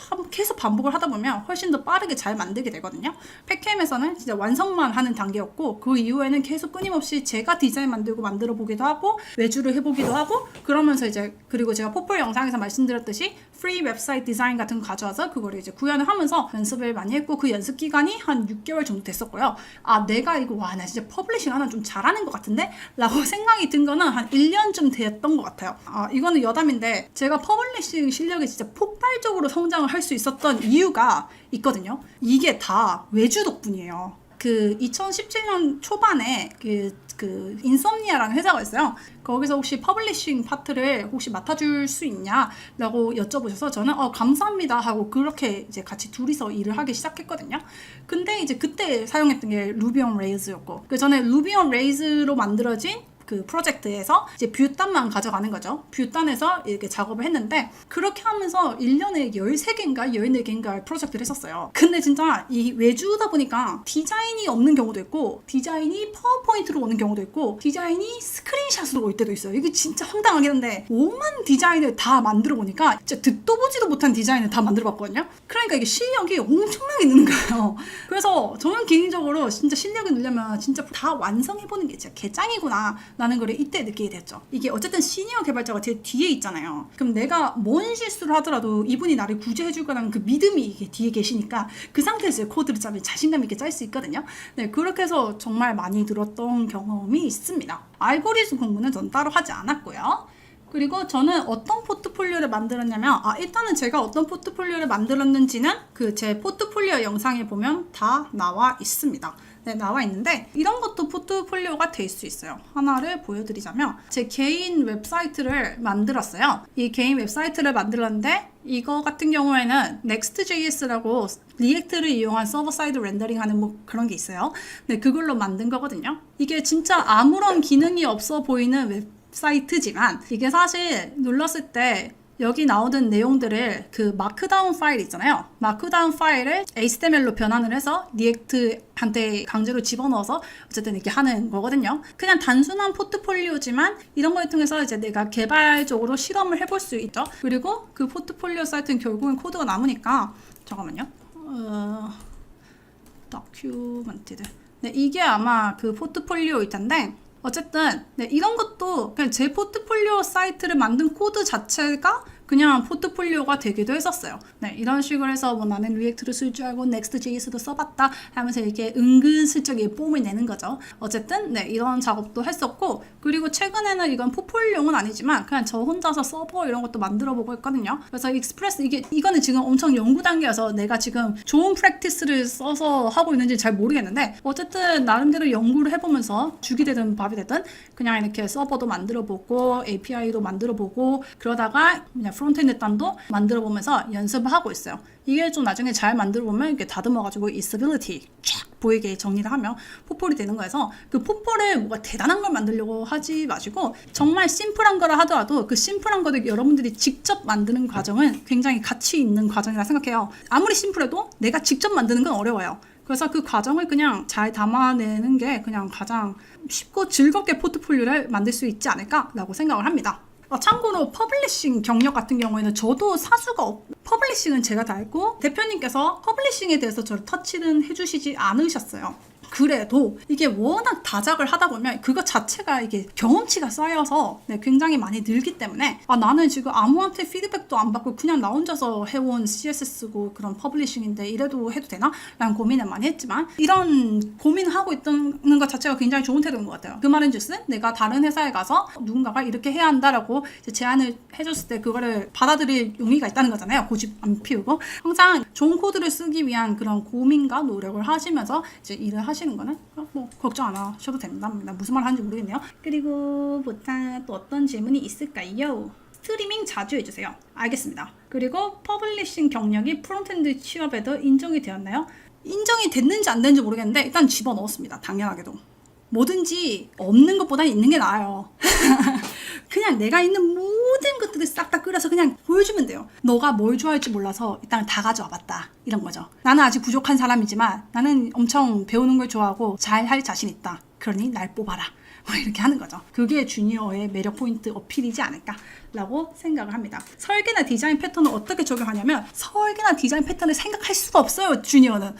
반복을 하다 보면 훨씬 더 빠르게 잘 만들게 되거든요. 팩캠에서는 진짜 완성만 하는 단계였고 그 이후에는 계속 끊임없이 제가 디자인 만들어 보기도 하고 외주를 해보기도 하고 그러면서 이제 그리고 제가 포폴 영상에서 말씀드렸듯이 프리 웹사이트 디자인 같은 거 가져와서 그거를 이제 구현을 하면서 연습을 많이 했고 그 연습 기간이 한 6개월 정도 됐었고요. 내가 이거 나 진짜 퍼블리싱 하나 좀 잘하는 것 같은데? 라고 생각이 든 거는 한 1년쯤 됐던 것 같아요. 이거는 여담인데 제가 퍼블리싱 실력이 진짜 폭발적으로 성장을 할 수 있었던 이유가 있거든요. 이게 다 외주 덕분이에요. 2017년 초반에 인썸니아라는 회사가 있어요. 거기서 혹시 퍼블리싱 파트를 혹시 맡아줄 수 있냐라고 여쭤보셔서 저는 감사합니다 하고 그렇게 이제 같이 둘이서 일을 하기 시작했거든요. 근데 이제 그때 사용했던 게 루비 온 레일즈였고 그 전에 루비 온 레일즈로 만들어진 그 프로젝트에서 이제 뷰단만 가져가는 거죠. 뷰단에서 이렇게 작업을 했는데 그렇게 하면서 1년에 13개인가 14개인가 프로젝트를 했었어요. 근데 진짜 이 외주다 보니까 디자인이 없는 경우도 있고 디자인이 파워포인트로 오는 경우도 있고 디자인이 스크린샷으로 올 때도 있어요. 이게 진짜 황당하긴 한데 5만 디자인을 다 만들어 보니까 진짜 듣도 보지도 못한 디자인을 다 만들어 봤거든요. 그러니까 이게 실력이 엄청나게 느는 거예요. 그래서 저는 개인적으로 진짜 실력을 늘려면 진짜 다 완성해보는 게 진짜 개짱이구나 라는 걸 이때 느끼게 됐죠. 이게 어쨌든 시니어 개발자가 제 뒤에 있잖아요. 그럼 내가 뭔 실수를 하더라도 이분이 나를 구제해줄 거라는 그 믿음이 이게 뒤에 계시니까 그 상태에서 코드를 짜면 자신감 있게 짤 수 있거든요. 네, 그렇게 해서 정말 많이 들었던 경험이 있습니다. 알고리즘 공부는 전 따로 하지 않았고요. 그리고 저는 어떤 포트폴리오를 만들었냐면 일단은 제가 어떤 포트폴리오를 만들었는지는 제 포트폴리오 영상에 보면 다 나와 있습니다. 네, 나와 있는데 이런 것도 포트폴리오가 될 수 있어요. 하나를 보여드리자면 제 개인 웹사이트를 만들었어요. 이 개인 웹사이트를 만들었는데 이거 같은 경우에는 Next.js라고 리액트를 이용한 서버 사이드 렌더링하는 그런 게 있어요. 네, 그걸로 만든 거거든요. 이게 진짜 아무런 기능이 없어 보이는 웹사이트지만 이게 사실 눌렀을 때 여기 나오는 내용들을 그 마크다운 파일 있잖아요. 마크다운 파일을 HTML로 변환을 해서 리액트한테 강제로 집어넣어서 어쨌든 이렇게 하는 거거든요. 그냥 단순한 포트폴리오지만 이런 걸 통해서 이제 내가 개발적으로 실험을 해볼 수 있죠. 그리고 그 포트폴리오 사이트는 결국은 코드가 남으니까 잠깐만요. 다큐멘티드. 네, 이게 아마 그 포트폴리오일 텐데 어쨌든 이런 것도 그냥 제 포트폴리오 사이트를 만든 코드 자체가 그냥 포트폴리오가 되기도 했었어요. 네, 이런 식으로 해서 뭐 나는 리액트를 쓸 줄 알고 Next.js도 써봤다 하면서 이렇게 은근슬쩍 뽐을 내는 거죠. 어쨌든 네, 이런 작업도 했었고, 그리고 최근에는 이건 포폴용은 아니지만 그냥 저 혼자서 서버 이런 것도 만들어 보고 있거든요. 그래서 익스프레스 이거는 지금 엄청 연구 단계여서 내가 지금 좋은 프랙티스를 써서 하고 있는지 잘 모르겠는데, 어쨌든 나름대로 연구를 해보면서 죽이 되든 밥이 되든 그냥 이렇게 서버도 만들어 보고 API도 만들어 보고 그러다가 그냥 프론트엔드 단도 만들어 보면서 연습을 하고 있어요. 이게 좀 나중에 잘 만들어 보면 이렇게 다듬어가지고 이 stability 쫙 보이게 정리를 하면 포폴이 되는 거여서, 그 포폴을 뭐가 대단한 걸 만들려고 하지 마시고 정말 심플한 거라 하더라도 그 심플한 거를 여러분들이 직접 만드는 과정은 굉장히 가치 있는 과정이라 생각해요. 아무리 심플해도 내가 직접 만드는 건 어려워요. 그래서 그 과정을 그냥 잘 담아내는 게 그냥 가장 쉽고 즐겁게 포트폴리오를 만들 수 있지 않을까라고 생각을 합니다. 참고로 퍼블리싱 경력 같은 경우에는 저도 사수가 퍼블리싱은 제가 다 했고 대표님께서 퍼블리싱에 대해서 저를 터치는 해주시지 않으셨어요. 그래도 이게 워낙 다작을 하다 보면 그것 자체가 이게 경험치가 쌓여서 네, 굉장히 많이 늘기 때문에 나는 지금 아무한테 피드백도 안 받고 그냥 나 혼자서 해온 CSS고 그런 퍼블리싱인데 이래도 해도 되나? 라는 고민을 많이 했지만, 이런 고민을 하고 있다는 것 자체가 굉장히 좋은 태도인 것 같아요. 그 말은 즉슨 내가 다른 회사에 가서 누군가가 이렇게 해야 한다라고 제안을 해줬을 때 그거를 받아들일 용의가 있다는 거잖아요. 고집 안 피우고 항상 좋은 코드를 쓰기 위한 그런 고민과 노력을 하시면서 이제 일을 하시는 거는 뭐 걱정 안 하셔도 됩니다. 무슨 말 하는지 모르겠네요. 그리고 보다 또 어떤 질문이 있을까요? 스트리밍 자주 해주세요. 알겠습니다. 그리고 퍼블리싱 경력이 프론트엔드 취업에도 인정이 되었나요? 인정이 됐는지 안 됐는지 모르겠는데 일단 집어넣었습니다. 당연하게도. 뭐든지 없는 것보다 있는 게 나아요. 그냥 내가 있는 모든 것들을 싹 다 끌어서 그냥 보여주면 돼요. 너가 뭘 좋아할지 몰라서 일단 다 가져와 봤다. 이런 거죠. 나는 아직 부족한 사람이지만 나는 엄청 배우는 걸 좋아하고 잘 할 자신 있다. 그러니 날 뽑아라. 뭐 이렇게 하는 거죠. 그게 주니어의 매력 포인트 어필이지 않을까라고 생각을 합니다. 설계나 디자인 패턴을 어떻게 적용하냐면 설계나 디자인 패턴을 생각할 수가 없어요. 주니어는.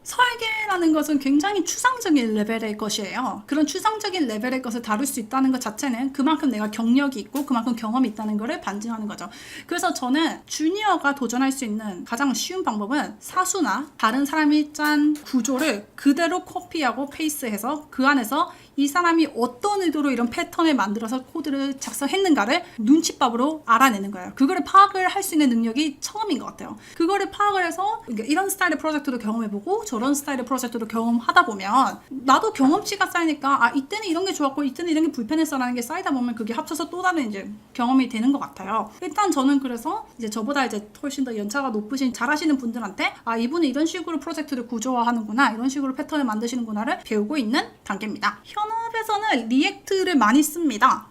설계라는 것은 굉장히 추상적인 레벨의 것이에요. 그런 추상적인 레벨의 것을 다룰 수 있다는 것 자체는 그만큼 내가 경력이 있고 그만큼 경험이 있다는 것을 반증하는 거죠. 그래서 저는 주니어가 도전할 수 있는 가장 쉬운 방법은 사수나 다른 사람이 짠 구조를 그대로 코피하고 페이스트해서 그 안에서 이 사람이 어떤 의도로 이런 패턴을 만들어서 코드를 작성했는가를 눈칫밥으로 알아내는 거예요. 그거를 파악을 할 수 있는 능력이 처음인 것 같아요. 그거를 파악을 해서 이런 스타일의 프로젝트도 경험해보고 저런 스타일의 프로젝트도 경험하다 보면 나도 경험치가 쌓이니까 이때는 이런 게 좋았고 이때는 이런 게 불편했어라는 게 쌓이다 보면 그게 합쳐서 또 다른 이제 경험이 되는 것 같아요. 일단 저는 그래서 이제 저보다 이제 훨씬 더 연차가 높으신 잘하시는 분들한테 이분은 이런 식으로 프로젝트를 구조화하는구나, 이런 식으로 패턴을 만드시는구나를 배우고 있는 단계입니다. 현업에서는 리액트를 많이 씁니다.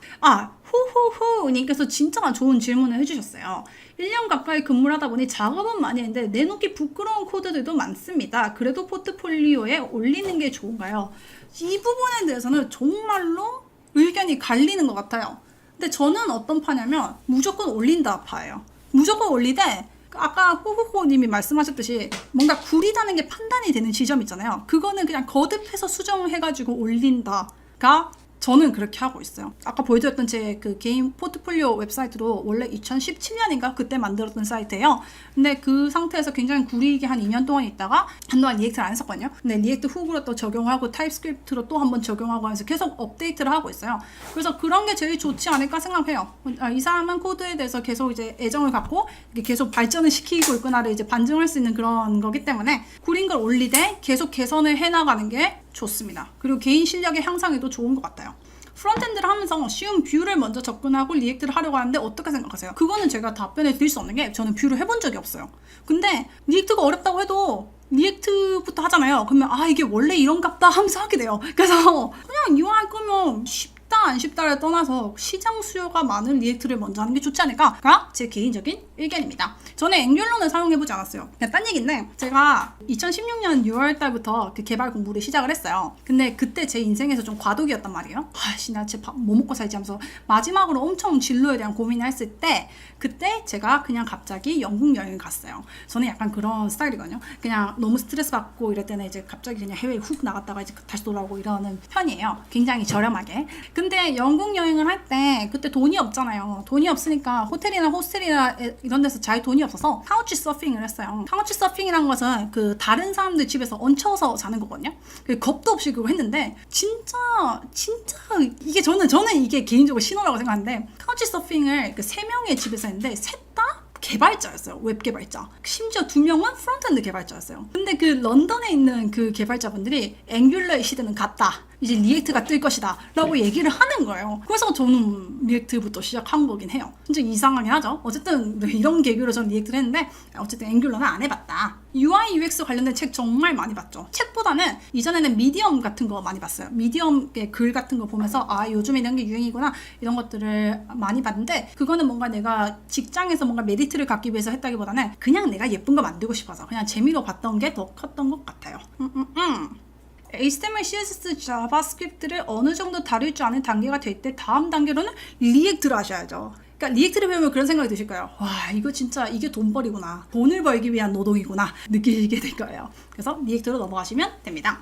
후후후님께서 진짜 좋은 질문을 해주셨어요. 1년 가까이 근무를 하다 보니 작업은 많이 했는데 내놓기 부끄러운 코드들도 많습니다. 그래도 포트폴리오에 올리는 게 좋은가요? 이 부분에 대해서는 정말로 의견이 갈리는 것 같아요. 근데 저는 어떤 파냐면 무조건 올린다 파예요. 무조건 올리되 아까 호호호님이 말씀하셨듯이 뭔가 구리다는 게 판단이 되는 지점 있잖아요. 그거는 그냥 거듭해서 수정을 해가지고 올린다가 저는 그렇게 하고 있어요. 아까 보여드렸던 제 그 개인 포트폴리오 웹사이트도 원래 2017년인가 그때 만들었던 사이트예요. 근데 그 상태에서 굉장히 구리게 한 2년 동안 있다가 한동안 리액트를 안 했었거든요. 근데 리액트 훅으로 또 적용하고 타입스크립트로 또 한번 적용하고 하면서 계속 업데이트를 하고 있어요. 그래서 그런 게 제일 좋지 않을까 생각해요. 이 사람은 코드에 대해서 계속 이제 애정을 갖고 계속 발전을 시키고 있구나를 이제 반증할 수 있는 그런 거기 때문에 구린 걸 올리되 계속 개선을 해나가는 게 좋습니다. 그리고 개인 실력의 향상에도 좋은 것 같아요. 프론트엔드를 하면서 쉬운 뷰를 먼저 접근하고 리액트를 하려고 하는데 어떻게 생각하세요? 그거는 제가 답변을 드릴 수 없는 게 저는 뷰를 해본 적이 없어요. 근데 리액트가 어렵다고 해도 리액트부터 하잖아요. 그러면 이게 원래 이런갑다 하면서 하게 돼요. 그래서 그냥 UI 할 거면 쉽다 안 쉽다를 떠나서 시장 수요가 많은 리액트를 먼저 하는 게 좋지 않을까가 제 개인적인 의견입니다. 저는 앵귤러는 사용해보지 않았어요. 그냥 딴 얘기인데 제가 2016년 6월 달부터 그 개발 공부를 시작을 했어요. 근데 그때 제 인생에서 좀 과도기였단 말이에요. 아씨, 나 진짜 뭐 먹고 살지 하면서 마지막으로 엄청 진로에 대한 고민을 했을 때, 그때 제가 그냥 갑자기 영국 여행을 갔어요. 저는 약간 그런 스타일이거든요. 그냥 너무 스트레스 받고 이럴 때는 이제 갑자기 그냥 해외에 훅 나갔다가 이제 다시 돌아오고 이러는 편이에요. 굉장히 저렴하게. 근데 영국 여행을 할 때 그때 돈이 없잖아요. 돈이 없으니까 호텔이나 호스텔이나 이런 데서 잘 돈이 없어서 카우치 서핑을 했어요. 카우치 서핑이란 것은 그 다른 사람들 집에서 얹혀서 자는 거거든요. 겁도 없이 그거 했는데 진짜 이게 저는 이게 개인적으로 신호라고 생각하는데, 카우치 서핑을 그 3명의 집에서 했는데 셋 다 개발자였어요. 웹 개발자. 심지어 2명은 프론트엔드 개발자였어요. 근데 그 런던에 있는 그 개발자분들이 앵귤러의 시대는 갔다, 이제 리액트가 뜰 것이다 라고 얘기를 하는 거예요. 그래서 저는 리액트부터 시작한 거긴 해요. 진짜 이상하긴 하죠. 어쨌든 이런 계기로 저는 리액트를 했는데, 어쨌든 앵귤러는 안 해봤다. UI UX 관련된 책 정말 많이 봤죠. 책보다는 이전에는 미디엄 같은 거 많이 봤어요. 미디엄의 글 같은 거 보면서 아, 요즘에 이런 게 유행이구나, 이런 것들을 많이 봤는데, 그거는 뭔가 내가 직장에서 뭔가 메리트를 갖기 위해서 했다기보다는 그냥 내가 예쁜 거 만들고 싶어서 그냥 재미로 봤던 게 더 컸던 것 같아요. HTML, CSS, 자바스크립트를 어느 정도 다룰 줄 아는 단계가 될 때 다음 단계로는 리액트를 하셔야죠. 그러니까 리액트를 배우면 그런 생각이 드실 거예요. 와, 이거 진짜 이게 돈벌이구나, 돈을 벌기 위한 노동이구나 느끼시게 될 거예요. 그래서 리액트로 넘어가시면 됩니다.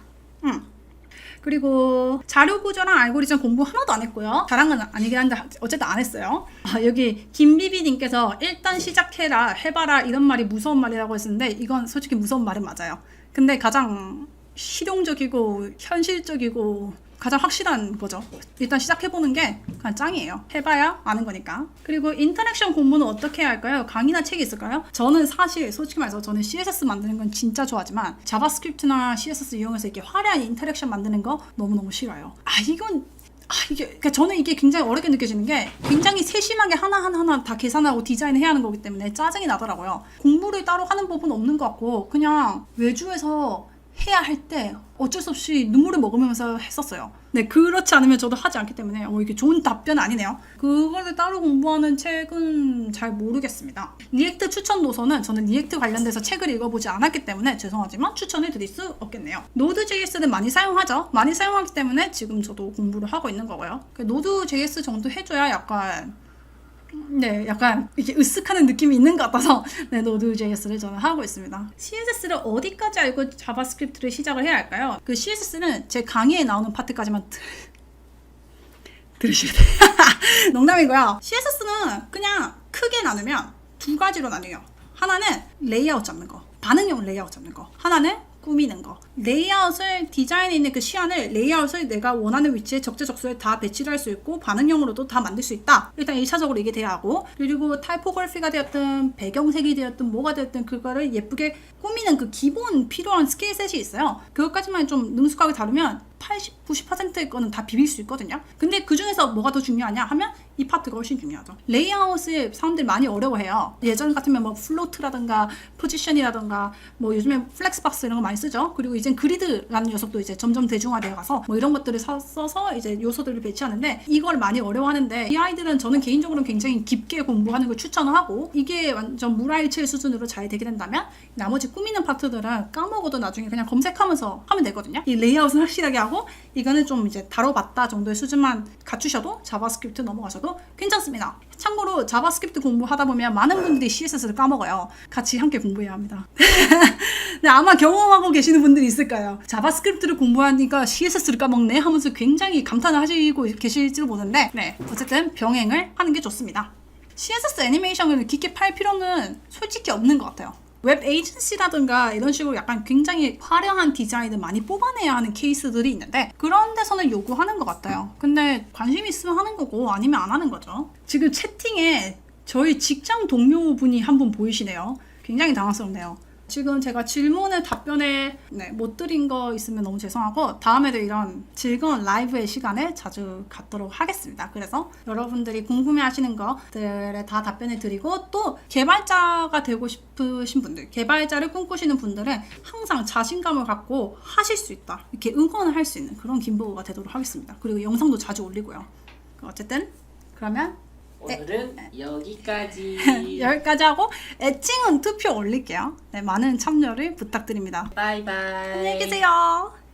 그리고 자료 구조랑 알고리즘 공부 하나도 안 했고요. 자랑은 아니긴 한데 어쨌든 안 했어요. 여기 김비비님께서 일단 시작해라, 해봐라 이런 말이 무서운 말이라고 했었는데, 이건 솔직히 무서운 말은 맞아요. 근데 가장 실용적이고 현실적이고 가장 확실한 거죠. 일단 시작해보는 게 그냥 짱이에요. 해봐야 아는 거니까. 그리고 인터랙션 공부는 어떻게 해야 할까요? 강의나 책이 있을까요? 저는 사실 솔직히 말해서 저는 CSS 만드는 건 진짜 좋아하지만 자바스크립트나 CSS 이용해서 이렇게 화려한 인터랙션 만드는 거 너무너무 싫어요. 이게 그러니까 저는 이게 굉장히 어렵게 느껴지는 게, 굉장히 세심하게 하나하나 다 계산하고 디자인해야 하는 거기 때문에 짜증이 나더라고요. 공부를 따로 하는 법은 없는 것 같고 그냥 외주에서 해야 할 때 어쩔 수 없이 눈물을 먹으면서 했었어요. 네, 그렇지 않으면 저도 하지 않기 때문에 이게 좋은 답변 아니네요. 그거를 따로 공부하는 책은 잘 모르겠습니다. 리액트 추천 도서는 저는 리액트 관련돼서 책을 읽어보지 않았기 때문에 죄송하지만 추천을 드릴 수 없겠네요. 노드.js는 많이 사용하죠. 많이 사용하기 때문에 지금 저도 공부를 하고 있는 거고요. 노드.js 정도 해줘야 약간 이렇게 으쓱하는 느낌이 있는 것 같아서 노드.js를 저는 하고 있습니다. CSS를 어디까지 알고 자바스크립트를 시작을 해야 할까요? 그 CSS는 제 강의에 나오는 파트까지만 들으시면 돼요. 농담이고요. CSS는 그냥 크게 나누면 2가지로 나뉘어요. 하나는 레이아웃 잡는 거, 반응형 레이아웃 잡는 거. 하나는 꾸미는 거. 레이아웃을, 디자인에 있는 그 시안을, 레이아웃을 내가 원하는 위치에 적재적소에 다 배치를 할 수 있고 반응형으로도 다 만들 수 있다. 일단 1차적으로 이게 돼야 하고, 그리고 타이포그래피가 되었든 배경색이 되었든 뭐가 되었든 그거를 예쁘게 꾸미는 그 기본 필요한 스킬셋이 있어요. 그것까지만 좀 능숙하게 다루면 80, 90%의 거는 다 비빌 수 있거든요. 근데 그 중에서 뭐가 더 중요하냐 하면 이 파트가 훨씬 중요하죠. 레이아웃을 사람들이 많이 어려워해요. 예전 같으면 뭐 플로트라든가 포지션이라든가 뭐 요즘에 플렉스박스 이런 거 많이 쓰죠. 그리고 이젠 그리드라는 녀석도 이제 점점 대중화되어 가서 뭐 이런 것들을 써서 이제 요소들을 배치하는데, 이걸 많이 어려워하는데 이 아이들은 저는 개인적으로는 굉장히 깊게 공부하는 걸 추천을 하고, 이게 완전 물화일체 수준으로 잘 되게 된다면 나머지 꾸미는 파트들은 까먹어도 나중에 그냥 검색하면서 하면 되거든요. 이 레이아웃은 확실하게 하고, 이거는 좀 이제 다뤄봤다 정도의 수준만 갖추셔도 자바스크립트 넘어가셔도 괜찮습니다. 참고로 자바스크립트 공부하다 보면 많은 분들이 CSS를 까먹어요. 같이 함께 공부해야 합니다. 네, 아마 경험하고 계시는 분들이 있을 거예요. 자바스크립트를 공부하니까 CSS를 까먹네 하면서 굉장히 감탄을 하시고 계실지도 모르는데, 네, 어쨌든 병행을 하는 게 좋습니다. CSS 애니메이션을 깊게 팔 필요는 솔직히 없는 것 같아요. 웹 에이전시라든가 이런 식으로 약간 굉장히 화려한 디자인을 많이 뽑아내야 하는 케이스들이 있는데, 그런 데서는 요구하는 것 같아요. 근데 관심 있으면 하는 거고 아니면 안 하는 거죠. 지금 채팅에 저희 직장 동료분이 한 분 보이시네요. 굉장히 당황스럽네요. 지금 제가 질문을 답변에 못 드린 거 있으면 너무 죄송하고, 다음에도 이런 즐거운 라이브의 시간을 자주 갖도록 하겠습니다. 그래서 여러분들이 궁금해하시는 것들에 다 답변을 드리고, 또 개발자가 되고 싶으신 분들, 개발자를 꿈꾸시는 분들은 항상 자신감을 갖고 하실 수 있다, 이렇게 응원을 할 수 있는 그런 김보우가 되도록 하겠습니다. 그리고 영상도 자주 올리고요. 어쨌든 그러면 오늘은 여기까지. 여기까지 하고 애칭은 투표 올릴게요. 네, 많은 참여를 부탁드립니다. 바이바이. 안녕히 계세요.